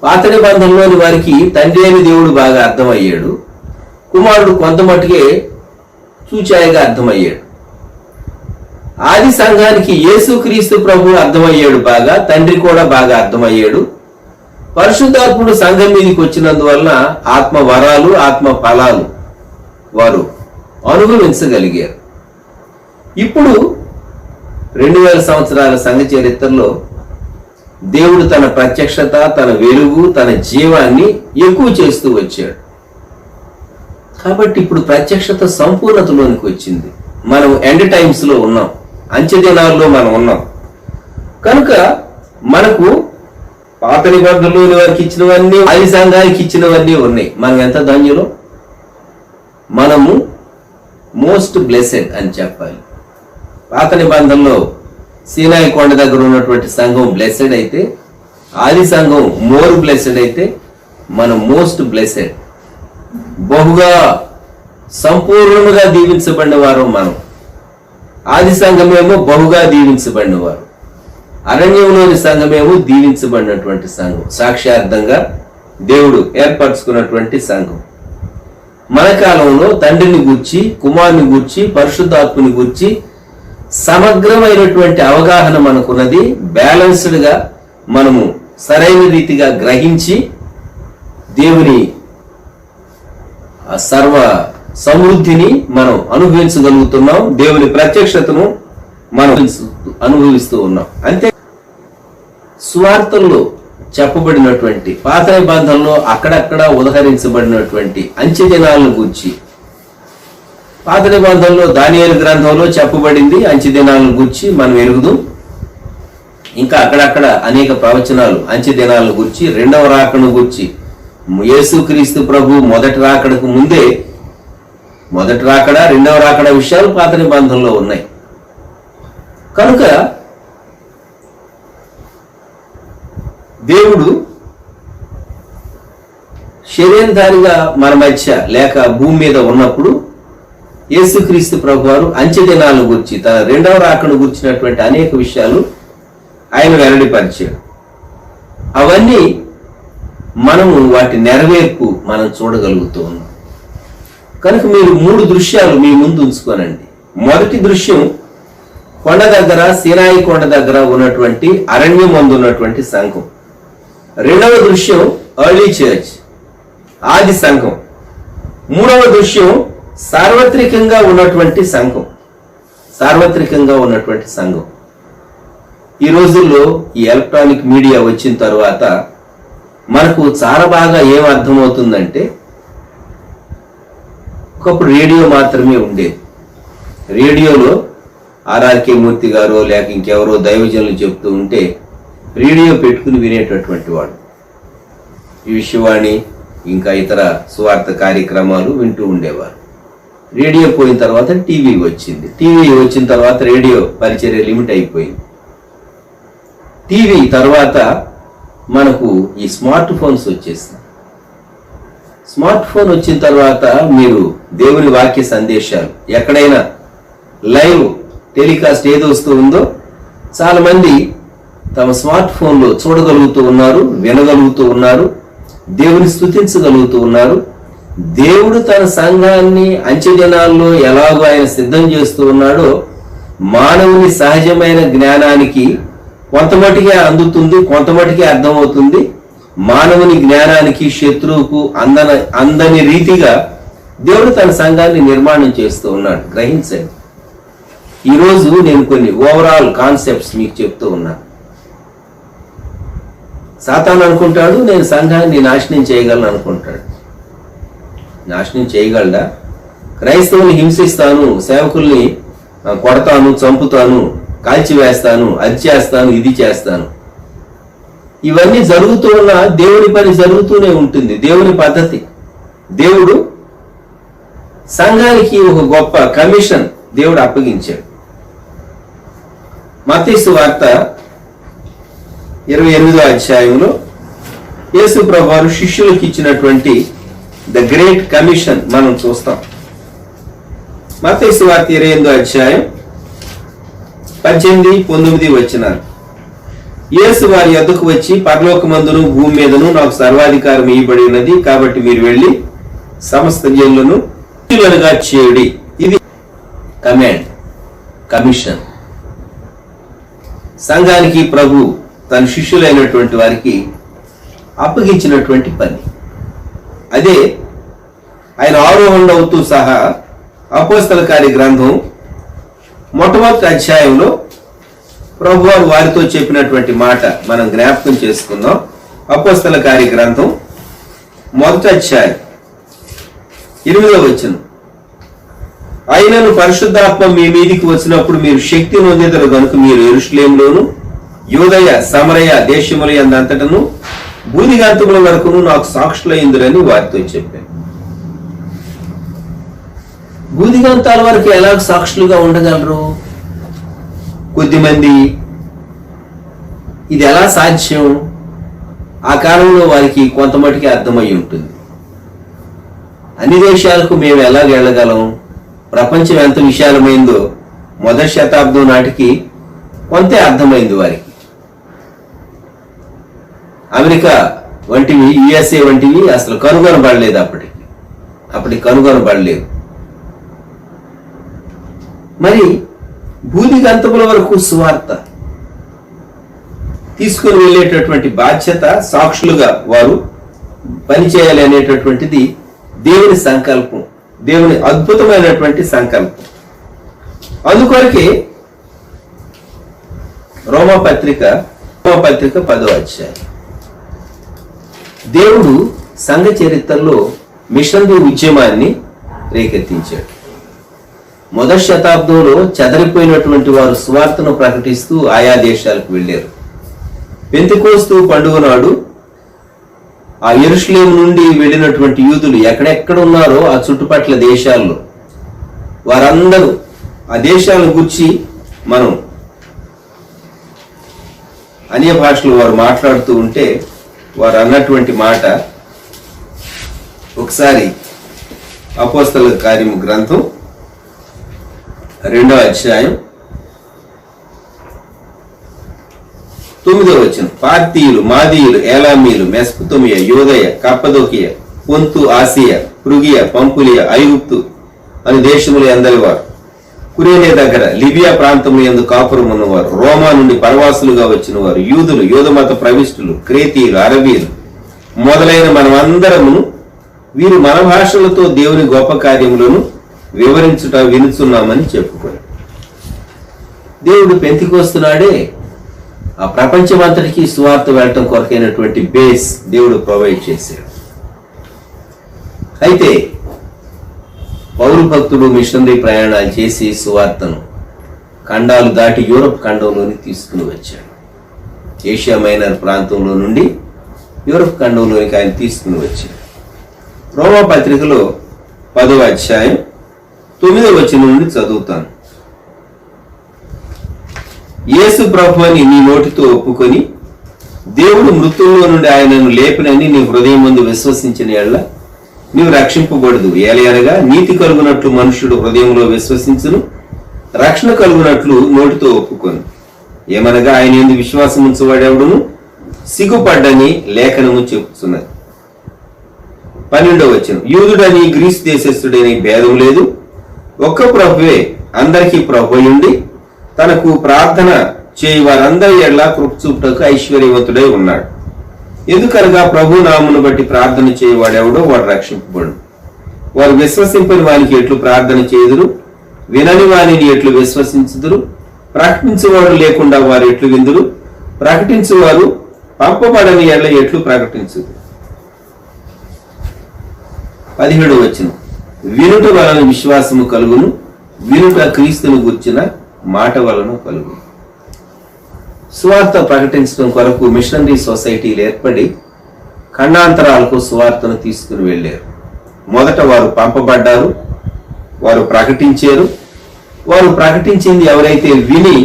పాత నిబంధనలోని వారికి తండ్రి అయిన దేవుడు బాగా అర్థమయ్యాడు, కుమారుడు కొంత మట్టుకే చూచాయిగా అర్థమయ్యాడు. ఆది సంఘానికి యేసుక్రీస్తు ప్రభు అర్థమయ్యాడు బాగా, తండ్రి కూడా బాగా అర్థమయ్యాడు. పరిశుద్ధాత్ముడు సంఘం మీదకి వచ్చినందువలన ఆత్మ వరాలు, ఆత్మ ఫలాలు వారు అనుభవించగలిగారు. ఇప్పుడు 2000 సంవత్సరాల సంఘ చరిత్రలో దేవుడు తన ప్రత్యక్షత, తన వెలుగు, తన జీవాన్ని ఎక్కువ చేస్తూ వచ్చాడు. కాబట్టి ఇప్పుడు ప్రత్యక్షత సంపూర్ణతలోనికి వచ్చింది. మనం ఎండ్ టైమ్స్ లో ఉన్నాం, అంచె దినాల్లో మనం ఉన్నాం. కనుక మనకు పాత నిబంధనలోని వారికి ఇచ్చినవన్నీ, ఆది సంఘానికి ఇచ్చినవన్నీ ఉన్నాయి. మనం ఎంత ధన్యులో! మనము మోస్ట్ బ్లెస్సెడ్ అని చెప్పాలి. పాత నిబంధనలో సీనాయి కొండ దగ్గర ఉన్నటువంటి సంఘం బ్లెస్సెడ్ అయితే, ఆది సంఘం మోర్ బ్లెస్సెడ్ అయితే, మనం మోస్ట్ బ్లెస్సెడ్, బహుగా సంపూర్ణముగా దీవించబడిన వారు మనం. ఆది సంఘమేమో బహుగా దీవించబడిన వారు, అరణ్యంలోని సంఘమేమో దీవించబడినటువంటి సంఘం, సాక్ష్యార్థంగా దేవుడు ఏర్పరచుకున్నటువంటి సంఘం. మన కాలంలో తండ్రిని గూర్చి, కుమారుని గూర్చి, పరిశుద్ధాత్ముని గూర్చి సమగ్రమైనటువంటి అవగాహన మనకున్నది. బ్యాలెన్స్డ్ గా మనము సరైన రీతిగా గ్రహించి దేవుని సర్వ సమృద్ధిని మనం అనుభవించగలుగుతున్నాం. దేవుని ప్రత్యక్షతను మనం అనుభవిస్తూ ఉన్నాం. అంతే సువార్తల్లో చెప్పబడినటువంటి పాత నిబంధనలో అక్కడక్కడ ఉదహరించబడినటువంటి అంచె దినాలను గూర్చి పాత నిబంధనలో దానియేలు గ్రంథంలో చెప్పబడింది. అంచె దినాలను గూర్చి మనం ఎరుగుదాం. ఇంకా అక్కడక్కడ అనేక ప్రవచనాలు అంచె దినాలను గూర్చి, రెండవ రాకను గూర్చి, యేసుక్రీస్తు ప్రభు మొదటి రాకడకు ముందే, మొదటి రాకడ, రెండవ రాకడ విషయాలు పాత నిబంధనలో ఉన్నాయి. కనుక దేవుడు శరీరధారిగా మన మధ్య లేక భూమి మీద ఉన్నప్పుడు యేసుక్రీస్తు ప్రభు వారు అంచె దినాలను గురించి, తన రెండవ రాకను గురించినటువంటి అనేక విషయాలు ఆయన వెల్లడిపరిచాడు. అవన్నీ మనము వాటి నెరవేర్పు మనం చూడగలుగుతూ ఉన్నాం. కనుక మీరు 3 దృశ్యాలు మీ ముందు ఉంచుకోనండి. మొదటి దృశ్యం కొండ దగ్గర, సీనాయి కొండ దగ్గర ఉన్నటువంటి అరణ్యం మందు ఉన్నటువంటి సంఘం. రెండవ దృశ్యం ఎర్లీ చర్చ్, ఆది సంఘం. మూడవ దృశ్యం సార్వత్రికంగా ఉన్నటువంటి సంఘం, సార్వత్రికంగా ఉన్నటువంటి సంఘం. ఈ రోజుల్లో ఈ ఎలక్ట్రానిక్ మీడియా వచ్చిన తర్వాత మనకు చాలా బాగా ఏం అర్థమవుతుందంటే, ఒకప్పుడు రేడియో మాత్రమే ఉండేది. రేడియోలో ఆర్ఆర్కే మూర్తి గారు లేక ఇంకెవరో దైవజనులు చెప్తూ ఉంటే రేడియో పెట్టుకుని వినేటటువంటి వాడు. ఈ విషయవాణి ఇంకా ఇతర సువార్త కార్యక్రమాలు వింటూ ఉండేవారు. రేడియో పోయిన తర్వాత టీవీ వచ్చింది. టీవీ వచ్చిన తర్వాత రేడియో పరిచర్య లిమిట్ అయిపోయింది. టీవీ తర్వాత మనకు ఈ స్మార్ట్ ఫోన్స్ వచ్చేసింది. స్మార్ట్ ఫోన్ వచ్చిన తర్వాత మీరు దేవుని వాక్య సందేశాలు ఎక్కడైనా లైవ్ టెలికాస్ట్ ఏది వస్తూ ఉందో చాలా మంది తమ స్మార్ట్ ఫోన్లో చూడగలుగుతూ ఉన్నారు, వినగలుగుతూ ఉన్నారు, దేవుని స్తుతించగలుగుతూ ఉన్నారు. దేవుడు తన సంఘాన్ని అంచెజనాల్లో ఎలాగో ఆయన సిద్ధం చేస్తూ ఉన్నాడో మానవుని సహజమైన జ్ఞానానికి కొంతమటికే అందుతుంది, కొంతమటికే అర్థమవుతుంది. మానవుని జ్ఞానానికి శత్రువుకు అందని రీతిగా దేవుడు తన సంఘాన్ని నిర్మాణం చేస్తూ ఉన్నాడు. గ్రహించండి. ఈరోజు నేను కొన్ని ఓవరాల్ కాన్సెప్ట్స్ మీకు చెప్తూ ఉన్నాను. సాతాను అనుకుంటాడు నేను సంఘాన్ని నాశనం చేయగలను అనుకుంటాడు. నాశనం చేయగలడా? క్రైస్తవుని హింసిస్తాను, సేవకుల్ని కొడతాను, చంపుతాను, కాల్చివేస్తాను, అది చేస్తాను, ఇది చేస్తాను. ఇవన్నీ జరుగుతూ ఉన్నా దేవుని పని జరుగుతూనే ఉంటుంది. దేవుని పద్ధతి. దేవుడు సంఘానికి ఒక గొప్ప కమిషన్ దేవుడు అప్పగించాడు. మత్తయి సువార్త 28వ అధ్యాయంలో యేసు ప్రభువారు శిష్యులకు ఇచ్చినటువంటి ద గ్రేట్ కమిషన్ మనం చూస్తాం. మత్తయి సువార్త 28వ అధ్యాయం 18-19 వచనాలు. యేసు వారి యొద్దకు వచ్చి, పరలోకమందును భూమి మీదను నాకు సర్వాధికారం ఇవ్వబడి ఉన్నది, కాబట్టి మీరు వెళ్ళి సమస్త జనులను శిష్యులుగా చేయుడి. ఇది కమాండ్, కమిషన్. సంఘానికి ప్రభు తన శిష్యులైనటువంటి వారికి అప్పగించినటువంటి పని. అదే ఆయన ఆరోహణ అవుతూ సహా అపోస్తల కార్య గ్రంథం మొట్టమొదటి అధ్యాయంలో ప్రభువారు వారితో చెప్పినటువంటి మాట మనం జ్ఞాపకం చేసుకుందాం. అపోస్తల కార్య గ్రంథం మొదటి అధ్యాయం 8వ వచనం. ఆయనను పరిశుద్ధాత్మ మీ మీదికి వచ్చినప్పుడు మీరు శక్తి నొందెదరు గనుక మీరు యెరూషలేములోను యూదయ సమరయ దేశముల యందంతటను భూదిగంతముల వరకును నాకు సాక్షులైందురని వారితో చెప్పాను. భూదిగంతాల వరకు ఎలా సాక్షులుగా ఉండగలరు? కొద్దిమంది. ఇది ఎలా సాధ్యం? ఆ కాలంలో వారికి కొంతమటికి అర్థమై ఉంటుంది. అన్ని దేశాలకు మేము ఎలాగ వెళ్ళగలం? ప్రపంచం ఎంత విశాలమైందో మొదటి శతాబ్దం నాటికి కొంతే అర్థమైంది వారికి. అమెరికా వంటివి, యుఎస్ఏ వంటివి అసలు కనుగొనబడలేదు. అప్పటికి కనుగొనబడలేదు. మరి భూదిగంతముల వరకు సువార్త తీసుకుని వెళ్ళేటటువంటి బాధ్యత, సాక్షులుగా వారు పనిచేయాలి అనేటటువంటిది దేవుని సంకల్పం, దేవుని అద్భుతమైనటువంటి సంకల్పం. అందుకొరకే రోమపత్రిక 10వ అధ్యాయం దేవుడు సంఘ చరిత్రలో మిషనరీ ఉద్యమాన్ని రేకెత్తించాడు. మొదటి శతాబ్దంలో చెదరిపోయినటువంటి వారు సువార్తను ప్రకటిస్తూ ఆయా దేశాలకు వెళ్ళారు. పెంతెకోస్తు పండుగ నాడు ఆ యెరూషలేము నుండి వెళ్ళినటువంటి యూదులు ఎక్కడెక్కడ ఉన్నారో ఆ చుట్టుపక్కల దేశాల్లో వారందరూ ఆ దేశాలను గురించి మనం అన్య భాషలో వారు మాట్లాడుతూ ఉంటే వారు అన్నటువంటి మాట ఒకసారి అపోస్తల కార్యము గ్రంథం 2వ అధ్యాయం 9వ వచనం. పార్తీయులు, మాదీయులు, ఏలామీయులు, మెస్పొతోమియా, యూదయ, కప్పదోకియ, పొంతు, ఆసియా, ఫ్రుగియ, పంపులియ, ఐగుప్తు అని దేశములు అందరి వారు, కురేనే దగ్గర లిబియా ప్రాంతములు యందు కాపురం ఉన్నవారు, రోమా నుండి పరవాసులుగా వచ్చిన వారు, యూదులు, యూదమత ప్రవిష్టులు, క్రేతీయులు, అరబీలు మొదలైన మనమందరము వీరు మన భాషలతో దేవుని గొప్ప కార్యములను వివరించుట వినుచున్నామని చెప్పుకోండి. దేవుడు పెంతెకోస్తు నాడే ఆ ప్రపంచం అంతటికి సువార్త వెళ్ళటం కొరకైనటువంటి బేస్ దేవుడు ప్రొవైడ్ చేశాడు. అయితే పౌరు భక్తుడు మిషనరీ ప్రయాణాలు చేసి సువార్తను ఖండాలు దాటి యూరప్ ఖండంలోని తీసుకుని వచ్చాడు. ఏషియా మైనర్ ప్రాంతంలో నుండి యూరప్ ఖండంలోనికి ఆయన తీసుకుని వచ్చాడు. రోమా పత్రికలో 10వ అధ్యాయం 9వ వచనం నుండి చదువుతాను. యేసు ప్రభు అని నీ నోటితో ఒప్పుకొని దేవుడు మృతుల్లో నుండి ఆయనను లేపినని నీ హృదయం ముందు విశ్వసించిన యెడల నీవు రక్షింపబడదు. ఏలయనగా నీతి కలుగునట్లు మనుష్యుడు హృదయంలో విశ్వసించును, రక్షణ కలుగునట్లు నోటితో ఒప్పుకొను. ఏమనగా ఆయన యందు విశ్వాసం ఉంచబడేవాడును సిగ్గుపడ్డని లేఖనము చెప్పుతున్నది. 12వ వచనం. యూదుడని గ్రీసు దేశస్థుడని భేదం లేదు, ఒక్క ప్రభువే అందరికీ ప్రభువుండి తనకు ప్రార్థన చేయి వారందరి ఎడల కృప చూపుటకు ఐశ్వర్యవంతుడై ఉన్నాడు. ఎందుకనగా ప్రభు నామమును బట్టి ప్రార్థన చేయవాడెవడో వాడు రక్షింపబడు. వారు విశ్వసింపని వానికి ఎట్లు ప్రార్థన చేయుదురు, వినని వానిని ఎట్లు విశ్వసించుదురు, ప్రకటించువాడు లేకుండా వారు ఎట్లు విందురు, ప్రకటించువారు పంపబడని ఎడల ఎట్లు ప్రకటించుదు. 17వ వచనం. వినుట వలన విశ్వాసము కలుగును, వినుట క్రీస్తును గుర్చిన మాట వలన కలుగును. సువార్త ప్రకటించడం కొరకు మిషనరీ సొసైటీలు ఏర్పడి ఖండాంతరాలకు సువార్తను తీసుకుని వెళ్ళారు. మొదట వారు పంపబడ్డారు, వారు ప్రకటించారు. వారు ప్రకటించింది ఎవరైతే విని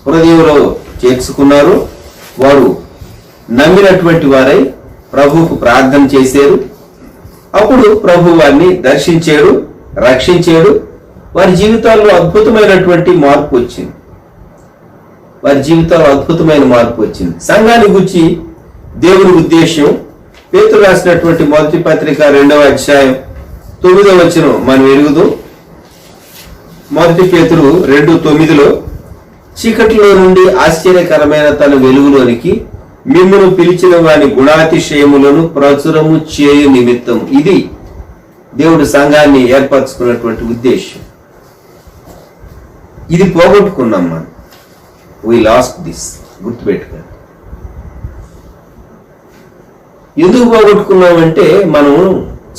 హృదయంలో చేర్చుకున్నారో వారు నమ్మినటువంటి వారై ప్రభువుకు ప్రార్థన చేశారు. అప్పుడు ప్రభు వారిని దర్శించాడు, రక్షించాడు. వారి జీవితాల్లో అద్భుతమైనటువంటి మార్పు వచ్చింది. వారి జీవితాల్లో అద్భుతమైన మార్పు వచ్చింది. సంఘాన్ని గురించి దేవుని ఉద్దేశం పేతురు రాసినటువంటి మొదటి పత్రిక 2వ అధ్యాయం 9వ వచనం మనం ఎరుగుదాం. మొదటి పేతురు 2:9 చీకటిలో నుండి ఆశ్చర్యకరమైన తన వెలుగులోనికి మిమ్మును పిలిచిన వాని గుణాతిశయములను ప్రచురము చేయు నిమిత్తం. ఇది దేవుడు సంఘాన్ని ఏర్పరచుకున్నటువంటి ఉద్దేశం. ఇది పోగొట్టుకున్నాం మనం. we lost this. గుర్తుపెట్టుకోండి. ఎందుకు పోగొట్టుకున్నామంటే మనం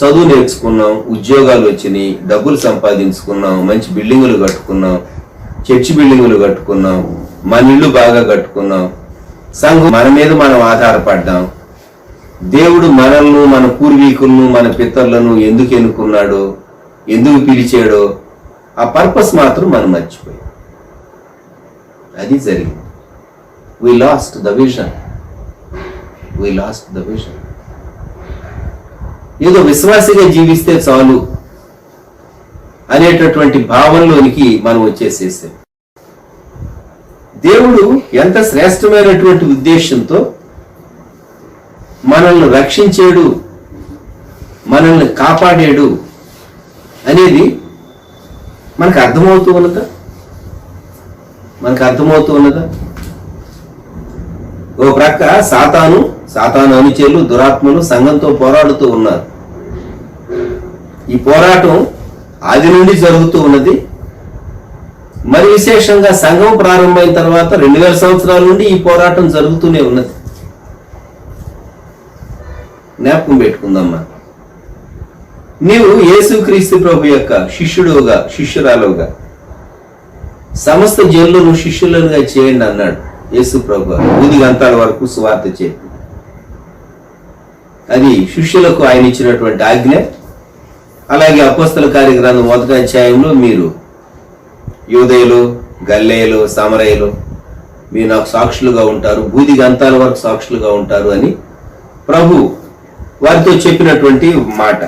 చదువు నేర్చుకున్నాం, ఉద్యోగాలు వచ్చినాయి, డబ్బులు సంపాదించుకున్నాం, మంచి బిల్డింగులు కట్టుకున్నాం, చర్చి బిల్డింగులు కట్టుకున్నాం, మన ఇల్లు బాగా కట్టుకున్నాం, సంఘం మన మీద మనం ఆధారపడ్డాం. దేవుడు మనల్ని, మన పూర్వీకులను, మన పితరులను ఎందుకు ఎన్నుకున్నాడో, ఎందుకు పిలిచాడో ఆ పర్పస్ మాత్రం మనం మర్చిపోయాం. అది జరిగింది. we lost the vision. ఏదో విశ్వాసిగా జీవిస్తే చాలు అనేటటువంటి భావనలోనికి మనం వచ్చేసేసాం. దేవుడు ఎంత శ్రేష్టమైనటువంటి ఉద్దేశంతో మనల్ని రక్షించాడు, మనల్ని కాపాడాడు అనేది మనకు అర్థమవుతూ ఉన్నదా? ఓ ప్రక్క సాతాను అనుచరులు, దురాత్మలు సంఘంతో పోరాడుతూ ఉన్నారు. ఈ పోరాటం ఆది నుండి జరుగుతూ ఉన్నది. మరి విశేషంగా సంఘం ప్రారంభమైన తర్వాత 2000 సంవత్సరాల నుండి ఈ పోరాటం జరుగుతూనే ఉన్నది. జ్ఞాపకం పెట్టుకుందమ్మా. నీవు యేసుక్రీస్తు ప్రభు యొక్క శిష్యురాలుగా సమస్త జనులను శిష్యులుగా చేయండి అన్నాడు యేసు ప్రభు. బూది గంతాల వరకు సువార్త చెప్పి, అది శిష్యులకు ఆయన ఇచ్చినటువంటి ఆజ్ఞ. అలాగే అపోస్తల కార్యగ్రంథం 1వ అధ్యాయంలో మీరు యూదయలు, గల్లేయులు, సమరయులు మీరు నాకు సాక్షులుగా ఉంటారు, బూది గంతాల వరకు సాక్షులుగా ఉంటారు అని ప్రభు వారితో చెప్పినటువంటి మాట.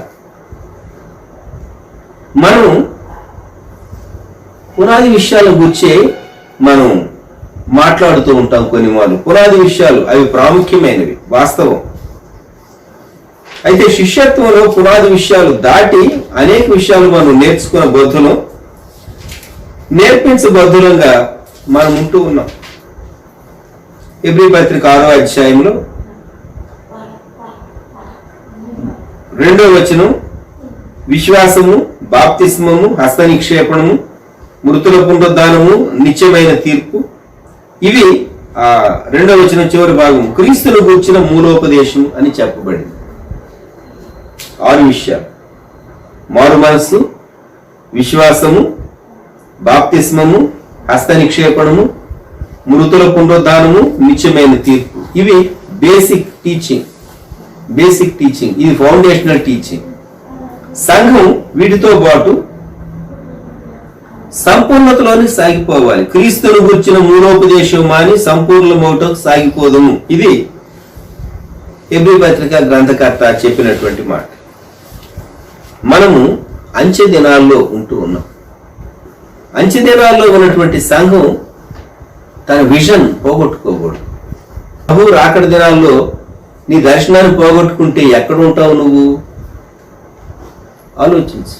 మనం పునాది విషయాల గురించే మనం మాట్లాడుతూ ఉంటాం. కొన్ని పునాది విషయాలు అవి ప్రాముఖ్యమైనవి, వాస్తవం. అయితే శిష్యత్వంలో పునాది విషయాలు దాటి అనేక విషయాలు మనం నేర్చుకున్న బోధలో, నేర్పించబద్ధులంగా మనం ఉంటూ ఉన్నాం. హెబ్రీ పత్రిక 6వ అధ్యాయంలో 2వ వచనం, విశ్వాసము, బాప్తిస్మము, హస్త నిక్షేపణము, మృతుల పునరుద్ధానము, నిత్యమైన తీర్పు, ఇవి రెండవ వచనం చివరి భాగం క్రీస్తును గూర్చిన మూలోపదేశం అని చెప్పబడింది. 6 విషయాలు: మారు మనస్సు, విశ్వాసము, బాప్తిస్మము, హస్త నిక్షేపణము, మృతుల పునరుద్ధానము, నిత్యమైన తీర్పు. ఇవి బేసిక్ టీచింగ్. ఇది ఫౌండేషనల్ టీచింగ్. సంఘం వీటితో పాటు సంపూర్ణతలోని సాగిపోవాలి. క్రీస్తును గుర్చిన మూలోపదేశం మాని సంపూర్ణమౌటకు సాగిపోదము. ఇది హెబ్రీ పత్రిక గ్రంథకర్త చెప్పినటువంటి మాట. మనము అంచె దినాల్లో ఉంటూ ఉన్నాం. అంచె దినాల్లో ఉన్నటువంటి సంఘం తన విజన్ పోగొట్టుకోకూడదు. ప్రభు రాకడ దినాల్లో నీ దర్శనాన్ని పోగొట్టుకుంటే ఎక్కడ ఉంటావు నువ్వు? ఆలోచించు.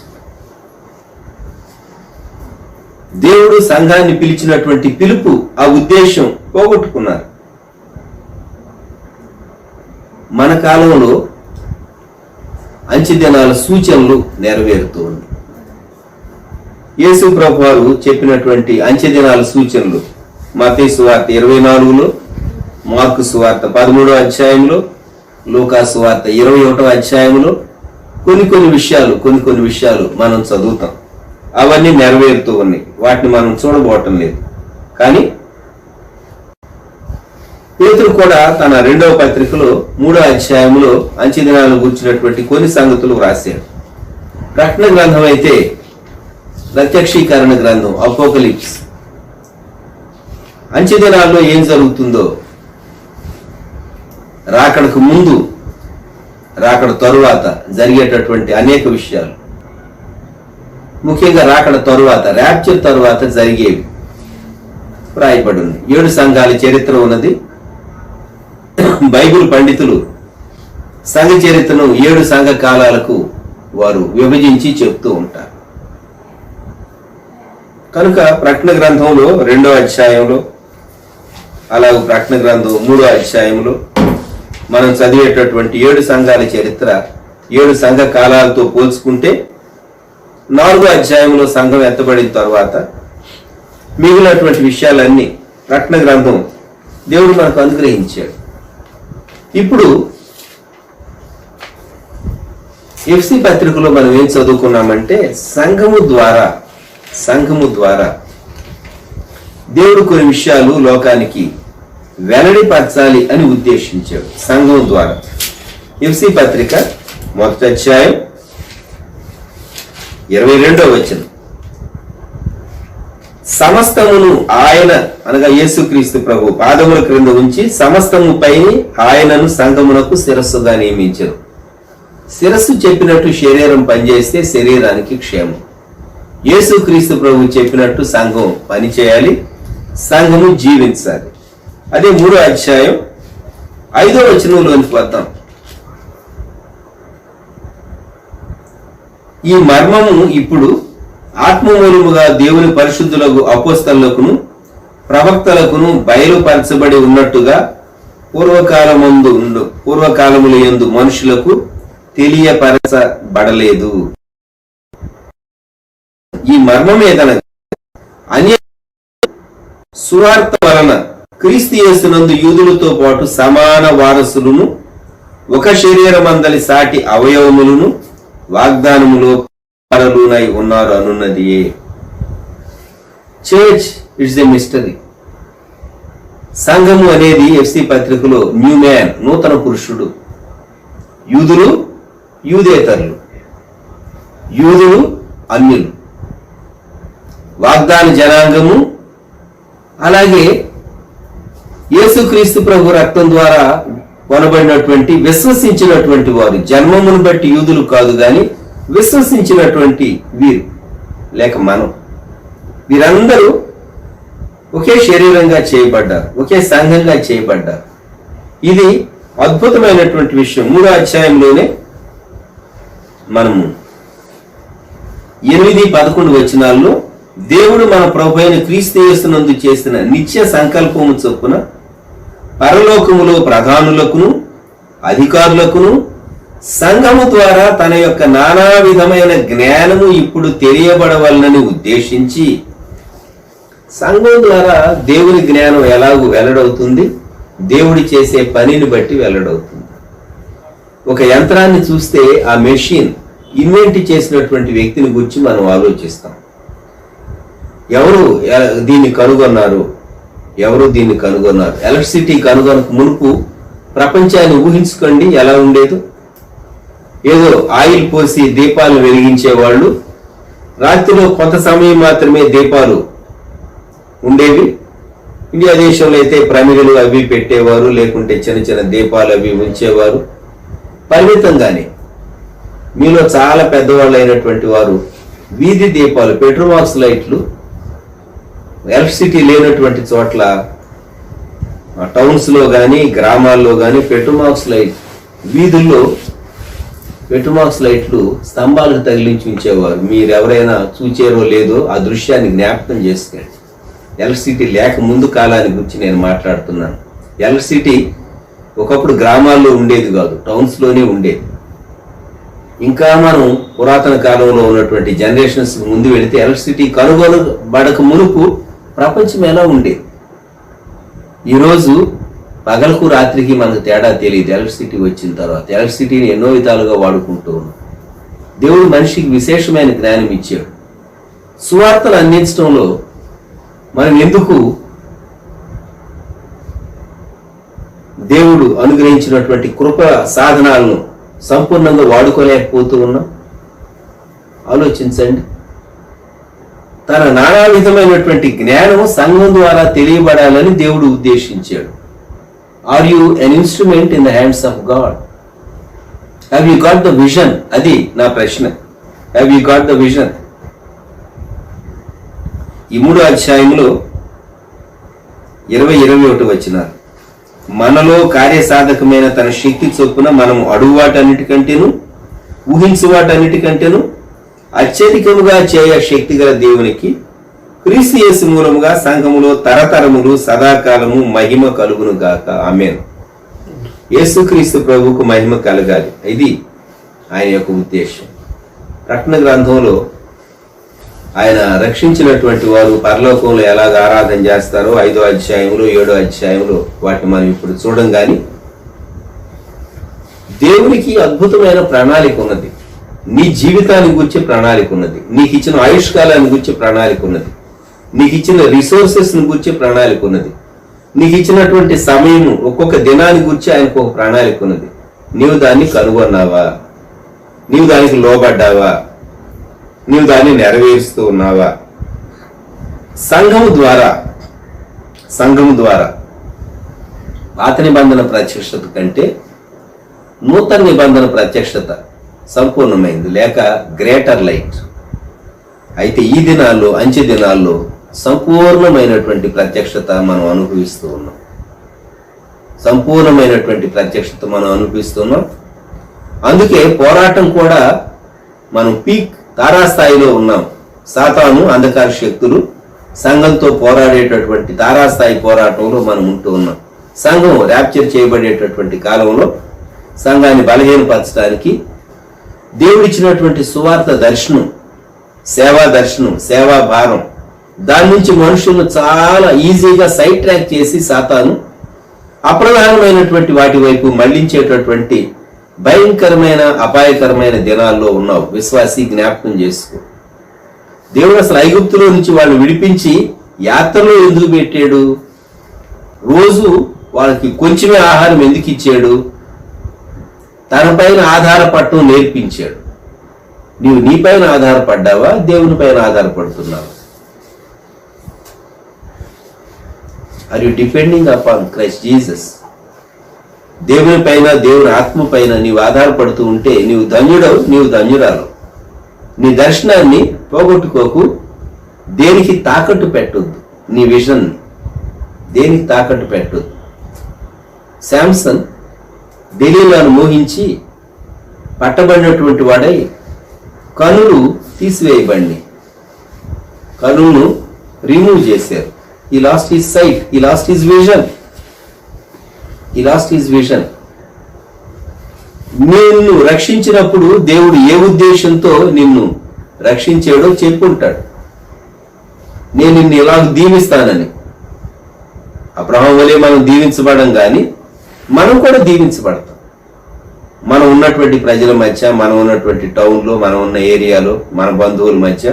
దేవుడు సంఘాన్ని పిలిచినటువంటి పిలుపు, ఆ ఉద్దేశం పోగొట్టుకున్నారు. మన కాలంలో అంచె దినాల సూచనలు నెరవేరుతూ ఉంది. యేసు ప్రభు వారు చెప్పినటువంటి అంచె దినాల సూచనలు మత్తయి సువార్త 24లో, మార్కు సువార్త 13వ అధ్యాయంలో, లూకా సువార్త 21వ అధ్యాయంలో కొన్ని విషయాలు మనం చదువుతాం. అవన్నీ నెరవేరుతూ ఉన్నాయి. వాటిని మనం చూడబోవటం లేదు. కానీ పేతురు కూడా తన 2వ పత్రికలో 3వ అధ్యాయంలో అంచె దినాలను గురించినటువంటి కొన్ని సంగతులు వ్రాశాడు. ప్రకటన గ్రంథం అయితే ప్రత్యక్షీకరణ గ్రంథం, అపోకలిప్స్. అంచె దినాల్లో ఏం జరుగుతుందో, రాకడకు ముందు, రాకడ తరువాత జరిగేటటువంటి అనేక విషయాలు, ముఖ్యంగా రాకడ తరువాత, ర్యాప్చర్ తరువాత జరిగేవి రాయబడి ఉంది. 7 సంఘాల చరిత్ర ఉన్నది. బైబిల్ పండితులు సంఘ చరిత్రను 7 సంఘ కాలాలకు వారు విభజించి చెప్తూ ఉంటారు. కనుక ప్రకటన గ్రంథంలో 2వ అధ్యాయంలో, అలాగే ప్రకటన గ్రంథం 3వ అధ్యాయంలో మనం చదివేటటువంటి 7 సంఘాల చరిత్ర 7 సంఘ కాలాలతో పోల్చుకుంటే 4వ అధ్యాయంలో సంఘం ఎత్తబడిన తర్వాత మిగిలినటువంటి విషయాలన్నీ ప్రకటన గ్రంథం దేవుడు మనకు అనుగ్రహించాడు. ఇప్పుడు ఎఫ్సి పత్రికలో మనం ఏం చదువుకున్నామంటే, సంఘము ద్వారా దేవుడు కొన్ని విషయాలు లోకానికి వెల్లడిపరచాలి అని ఉద్దేశించాడు. సంఘం ద్వారా. ఎఫ్సి పత్రిక 1వ అధ్యాయం 22వ వచనం, సమస్తమును ఆయన అనగా యేసుక్రీస్తు ప్రభు పాదముల క్రింద ఉంచి సమస్తము పైన ఆయనను సంఘమునకు శిరస్సుగా నియమించారు. శిరస్సు చెప్పినట్టు శరీరం పనిచేస్తే శరీరానికి క్షేమం. యేసుక్రీస్తు ప్రభు చెప్పినట్టు సంఘం పనిచేయాలి, సంఘము జీవించాలి. అదే 3వ అధ్యాయం 5వ వచనంలోనికి వద్దాం. ఈ మర్మము ఇప్పుడు ఆత్మమూలముగా దేవుని పరిశుద్ధులకు అపోస్తలులకును ప్రవక్తలకును బయలుపరచబడి ఉన్నట్టుగా పూర్వకాలముల యందు మనుషులకు తెలియపరచబడలేదు. ఈ మర్మం ఏదనగా, అన్య సువార్త వలన క్రీస్తు యేసునందు యూదులతో పాటు సమాన వారసులను, ఒక శరీరమందలి సాటి అవయవములను వాగ్దానములో పరలునై ఉన్నారు అనున్నదియే. Church it's a mystery. సంఘము అనేది ఎఫ్సి పత్రికలో న్యూ మ్యాన్, నూతన పురుషుడు. యూదులు, యూదేతరులు, యూదులు, అన్యులు, వాగ్దాన జనాంగము, అలాగే యేసుక్రీస్తు ప్రభు రక్తం ద్వారా కొనబడినటువంటి విశ్వసించినటువంటి వారు, జన్మమును బట్టి యూదులు కాదు గాని విశ్వసించినటువంటి వీరు లేక మనం, వీరందరూ ఒకే శరీరంగా చేయబడ్డారు, ఒకే సంఘంగా చేయబడ్డారు. ఇది అద్భుతమైనటువంటి విషయం. 3వ అధ్యాయంలోనే మనము 8-11 వచనాల్లో దేవుడు మన ప్రభు అయిన క్రీస్తు యేసునందు చేసిన నిత్య సంకల్పము చొప్పున పరలోకములో ప్రధానులకును అధికారులకును సంఘము ద్వారా తన యొక్క నానా విధమైన జ్ఞానము ఇప్పుడు తెలియబడవలనని ఉద్దేశించి సంఘం ద్వారా దేవుని జ్ఞానం ఎలాగూ వెల్లడవుతుంది, దేవుడి చేసే పనిని బట్టి వెల్లడవుతుంది. ఒక యంత్రాన్ని చూస్తే ఆ మెషిన్ ఇన్వెంట్ చేసినటువంటి వ్యక్తిని గురించి మనం ఆలోచిస్తాం. ఎవరు దీన్ని కనుగొన్నారు, ఎవరు దీన్ని కనుగొన్నారు? ఎలక్ట్రిసిటీ కనుగొనక మునుపు ప్రపంచాన్ని ఊహించుకోండి ఎలా ఉండేదో. ఏదో ఆయిల్ పోసి దీపాలు వెలిగించేవాళ్ళు, రాత్రిలో కొంత సమయం మాత్రమే దీపాలు ఉండేవి. ఇండియా దేశంలో అయితే ప్రమిదలు అవి పెట్టేవారు, లేకుంటే చిన్న చిన్న దీపాలు అవి ఉంచేవారు పరిమితంగానే. మీలో చాలా పెద్దవాళ్ళు అయినటువంటి వారు వీధి దీపాలు, పెట్రోమాక్స్ లైట్లు ఎలక్ట్రిసిటీ లేనటువంటి చోట్ల టౌన్స్ లో కానీ గ్రామాల్లో కానీ పెట్రోమాక్స్ లైట్, వీధుల్లో పెట్రోమాక్స్ లైట్లు స్తంభాలకు తగిలించి ఉంచేవారు. మీరు ఎవరైనా చూచారో లేదో ఆ దృశ్యాన్ని జ్ఞాపకం చేసుకోండి. ఎలక్ట్రిసిటీ లేక ముందు కాలాన్ని గురించి నేను మాట్లాడుతున్నాను. ఎలక్ట్రిసిటీ ఒకప్పుడు గ్రామాల్లో ఉండేది కాదు, టౌన్స్ లోనే ఉండేది. ఇంకా మనం పురాతన కాలంలో ఉన్నటువంటి జనరేషన్స్ ముందు వెళితే ఎలక్ట్రిసిటీ కనుగొనబడక మునుపు ప్రపంచం ఎలా ఉండేది. ఈరోజు పగలకు రాత్రికి మనకు తేడా తెలియదు. ఎలక్ట్రిసిటీ వచ్చిన తర్వాత ఎలక్ట్రిసిటీని ఎన్నో విధాలుగా వాడుకుంటూ ఉన్నాం. దేవుడు మనిషికి విశేషమైన జ్ఞానం ఇచ్చాడు. సువార్తలు అందించడంలో మనం ఎందుకు దేవుడు అనుగ్రహించినటువంటి కృప సాధనాలను సంపూర్ణంగా వాడుకోలేకపోతూ ఉన్నాం? ఆలోచించండి. తన నానా విధమైనటువంటి జ్ఞానం సంఘం ద్వారా తెలియబడాలని దేవుడు ఉద్దేశించాడు. Are you an instrument in the hands of God? Have you got the vision? అది నా ప్రశ్న. Have you got the vision? ఈ 3వ అధ్యాయంలో 20-21 వచనాలు, మనలో కార్యసాధకమైన తన శక్తి చొప్పున మనం అడుగు వాటన్నిటికంటేను ఊహించు వాటన్నిటికంటేను అత్యధికముగా చేయ శక్తి గల దేవునికి క్రీస్తు యేసు మూలముగా సంఘములో తరతరములు సదాకాలము మహిమ కలుగును గాక. ఆమేన్. యేసుక్రీస్తు ప్రభువుకు మహిమ కలగాలి. ఇది ఆయన యొక్క ఉద్దేశం. ప్రకటన గ్రంథంలో ఆయన రక్షించినటువంటి వారు పరలోకంలో ఎలాగ ఆరాధన చేస్తారో 5వ అధ్యాయంలో 7వ అధ్యాయంలో వాటిని మనం ఇప్పుడు చూడం. కానీ దేవునికి అద్భుతమైన ప్రణాళిక ఉన్నది. నీ జీవితాన్ని గురించి ప్రణాళిక ఉన్నది. నీకు ఇచ్చిన ఆయుష్కాలాన్ని గురించి ప్రణాళిక ఉన్నది. నీకు ఇచ్చిన రిసోర్సెస్ ని గురించి ప్రణాళిక ఉన్నది. నీకు ఇచ్చినటువంటి సమయము ఒక్కొక్క దినాన్ని గురించి ఆయనకు ఒక ప్రణాళిక ఉన్నది. నీవు దాన్ని కనుగొన్నావా? నీవు దానికి లోబడ్డావా? నీవు దాన్ని నెరవేరుస్తూ ఉన్నావా? సంఘము ద్వారా పాత నిబంధన ప్రత్యక్షత కంటే నూతన నిబంధన ప్రత్యక్షత సంపూర్ణమైంది, లేక గ్రేటర్ లైట్. అయితే ఈ దినాల్లో, అంచె దినాల్లో సంపూర్ణమైనటువంటి ప్రత్యక్షత మనం అనుభవిస్తూ ఉన్నాం. సంపూర్ణమైనటువంటి ప్రత్యక్షత మనం అనుభవిస్తున్నాం. అందుకే పోరాటం కూడా మనం పీక్ తారాస్థాయిలో ఉన్నాం. సాతాను, అంధకార శక్తులు సంఘంతో పోరాడేటటువంటి తారాస్థాయి పోరాటంలో మనం ఉంటూ ఉన్నాం. సంఘం ర్యాప్చర్ చేయబడేటటువంటి కాలంలో సంఘాన్ని బలహీనపరచడానికి దేవుడిచ్చినటువంటి సువార్త దర్శనం, సేవా దర్శనం, సేవా భారం, దాని నుంచి మనుషులను చాలా ఈజీగా సైడ్ ట్రాక్ చేసి సాతాను అప్రధానమైనటువంటి వాటి వైపు మళ్లించేటటువంటి భయంకరమైన అపాయకరమైన దినాల్లో ఉన్నావు. విశ్వాసి, జ్ఞాపకం చేసుకో. దేవుడు అసలు ఐగుప్తులో నుంచి వాళ్ళు విడిపించి యాత్రలో ఎందుకు పెట్టాడు? రోజు వాళ్ళకి కొంచెమే ఆహారం ఎందుకు ఇచ్చాడు? తన పైన ఆధారపడటం నేర్పించాడు. నీవు నీ పైన ఆధారపడ్డావా? దేవుని పైన ఆధారపడుతున్నావా? Are you depending upon Christ Jesus? దేవుని పైన, దేవుని ఆత్మ పైన నీవు ఆధారపడుతూ ఉంటే నీవు ధన్యుడవు, నీవు ధన్యురాలు. నీ దర్శనాన్ని పోగొట్టుకోకు. దేనికి తాకట్టు పెట్టొద్దు. నీ విజన్ దేనికి తాకట్టు పెట్టొద్దు. శాంసన్ దెలీలాను మోహించి పట్టబడినటువంటి వాడై కనులు తీసివేయబడి, కనులను రిమూవ్ చేశారు. He lost his sight, he lost his vision. He lost his vision. నిన్ను రక్షించినప్పుడు దేవుడు ఏ ఉద్దేశంతో నిన్ను రక్షించాడో చెప్పుంటాడు. నేను నిన్ను ఇలా దీవిస్తానని. అబ్రహాము వలె మనం దీవించబడం కానీ మనం కూడా దీవించబడతాం. మనం ఉన్నటువంటి ప్రజల మధ్య, మనం ఉన్నటువంటి టౌన్లో, మనం ఉన్న ఏరియాలో, మన బంధువుల మధ్య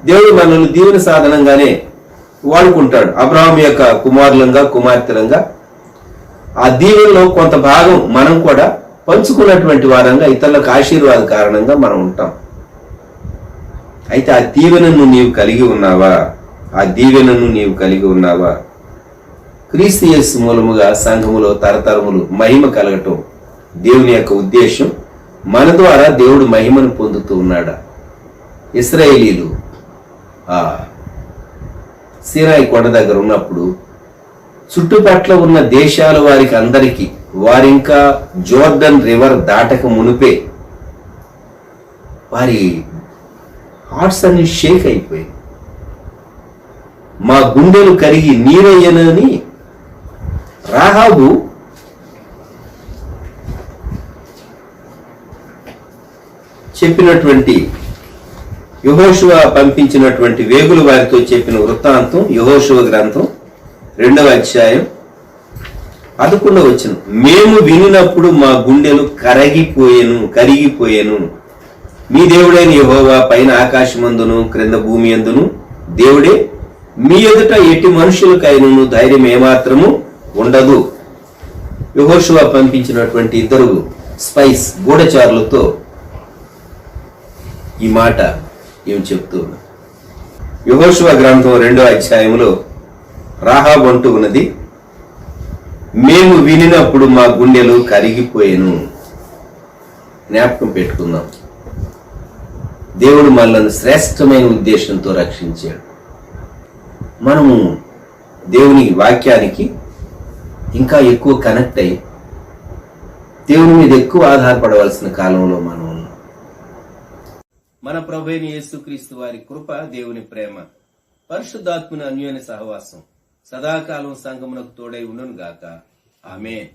దేవుడు మనల్ని దీవెన సాధనంగానే వాడుకుంటాడు. అబ్రహాము యొక్క కుమారులంగా, కుమార్తెలంగా ఆ దీవెనలో కొంత భాగం మనం కూడా పంచుకున్నటువంటి వారంగా, ఇతరులకు ఆశీర్వాద కారణంగా మనం ఉంటాం. అయితే ఆ దీవెనను నీవు కలిగి ఉన్నావా? ఆ దీవెనను నీవు కలిగి ఉన్నావా? క్రీస్తు యేసు మూలముగా సంఘములో తరతరములు మహిమ కలగటం దేవుని యొక్క ఉద్దేశం. మన ద్వారా దేవుడు మహిమను పొందుతూ ఉన్నాడా? ఇశ్రాయేలీలు ఆ సీనాయి కొండ దగ్గర ఉన్నప్పుడు చుట్టుపట్ల ఉన్న దేశాల వారికి అందరికీ, వారింకా జోర్డన్ రివర్ దాటక మునిపే వారి హార్ట్స్ అన్ని షేక్ అయిపోయాయి. మా గుండెలు కరిగి నీరయ్యనని రాహాబు చెప్పినటువంటి, యెహోషువ పంపించినటువంటి వేగుల వారితో చెప్పిన వృత్తాంతం యెహోషువ గ్రంథం 2వ అధ్యాయం 11వ వచనం. మేము వినినప్పుడు మా గుండెలు కరిగిపోయెను. మీ దేవుడైన యెహోవా పైన ఆకాశమందును క్రింద భూమి యందును దేవుడే. మీ ఎదుట ఎట్టి మనుషులకైనను ధైర్యం ఏమాత్రము ఉండదు. యెహోషువ పంపించినటువంటి 2 స్పైస్ గూఢచారులతో ఈ మాట ఏం చెప్తూ ఉన్నా. యెహోషువ గ్రంథం 2వ అధ్యాయంలో రాహాబు అంటూ ఉన్నది, మేము వినినప్పుడు మా గుండెలు కరిగిపోయాను. జ్ఞాపకం పెట్టుకుందాం. దేవుడు మనల్ని శ్రేష్టమైన ఉద్దేశంతో రక్షించాడు. మనము దేవుని వాక్యానికి ఇంకా ఎక్కువ కనెక్ట్ అయ్యి దేవుని మీద ఎక్కువ ఆధారపడవలసిన కాలంలో మనం ఉన్నాం. మన ప్రభువైన యేసుక్రీస్తు వారి కృప, దేవుని ప్రేమ, పరిశుద్ధాత్మని అన్యోన్య సహవాసం సదాకాలం సంఘమునకు తోడై ఉండును గాక. ఆమేన్.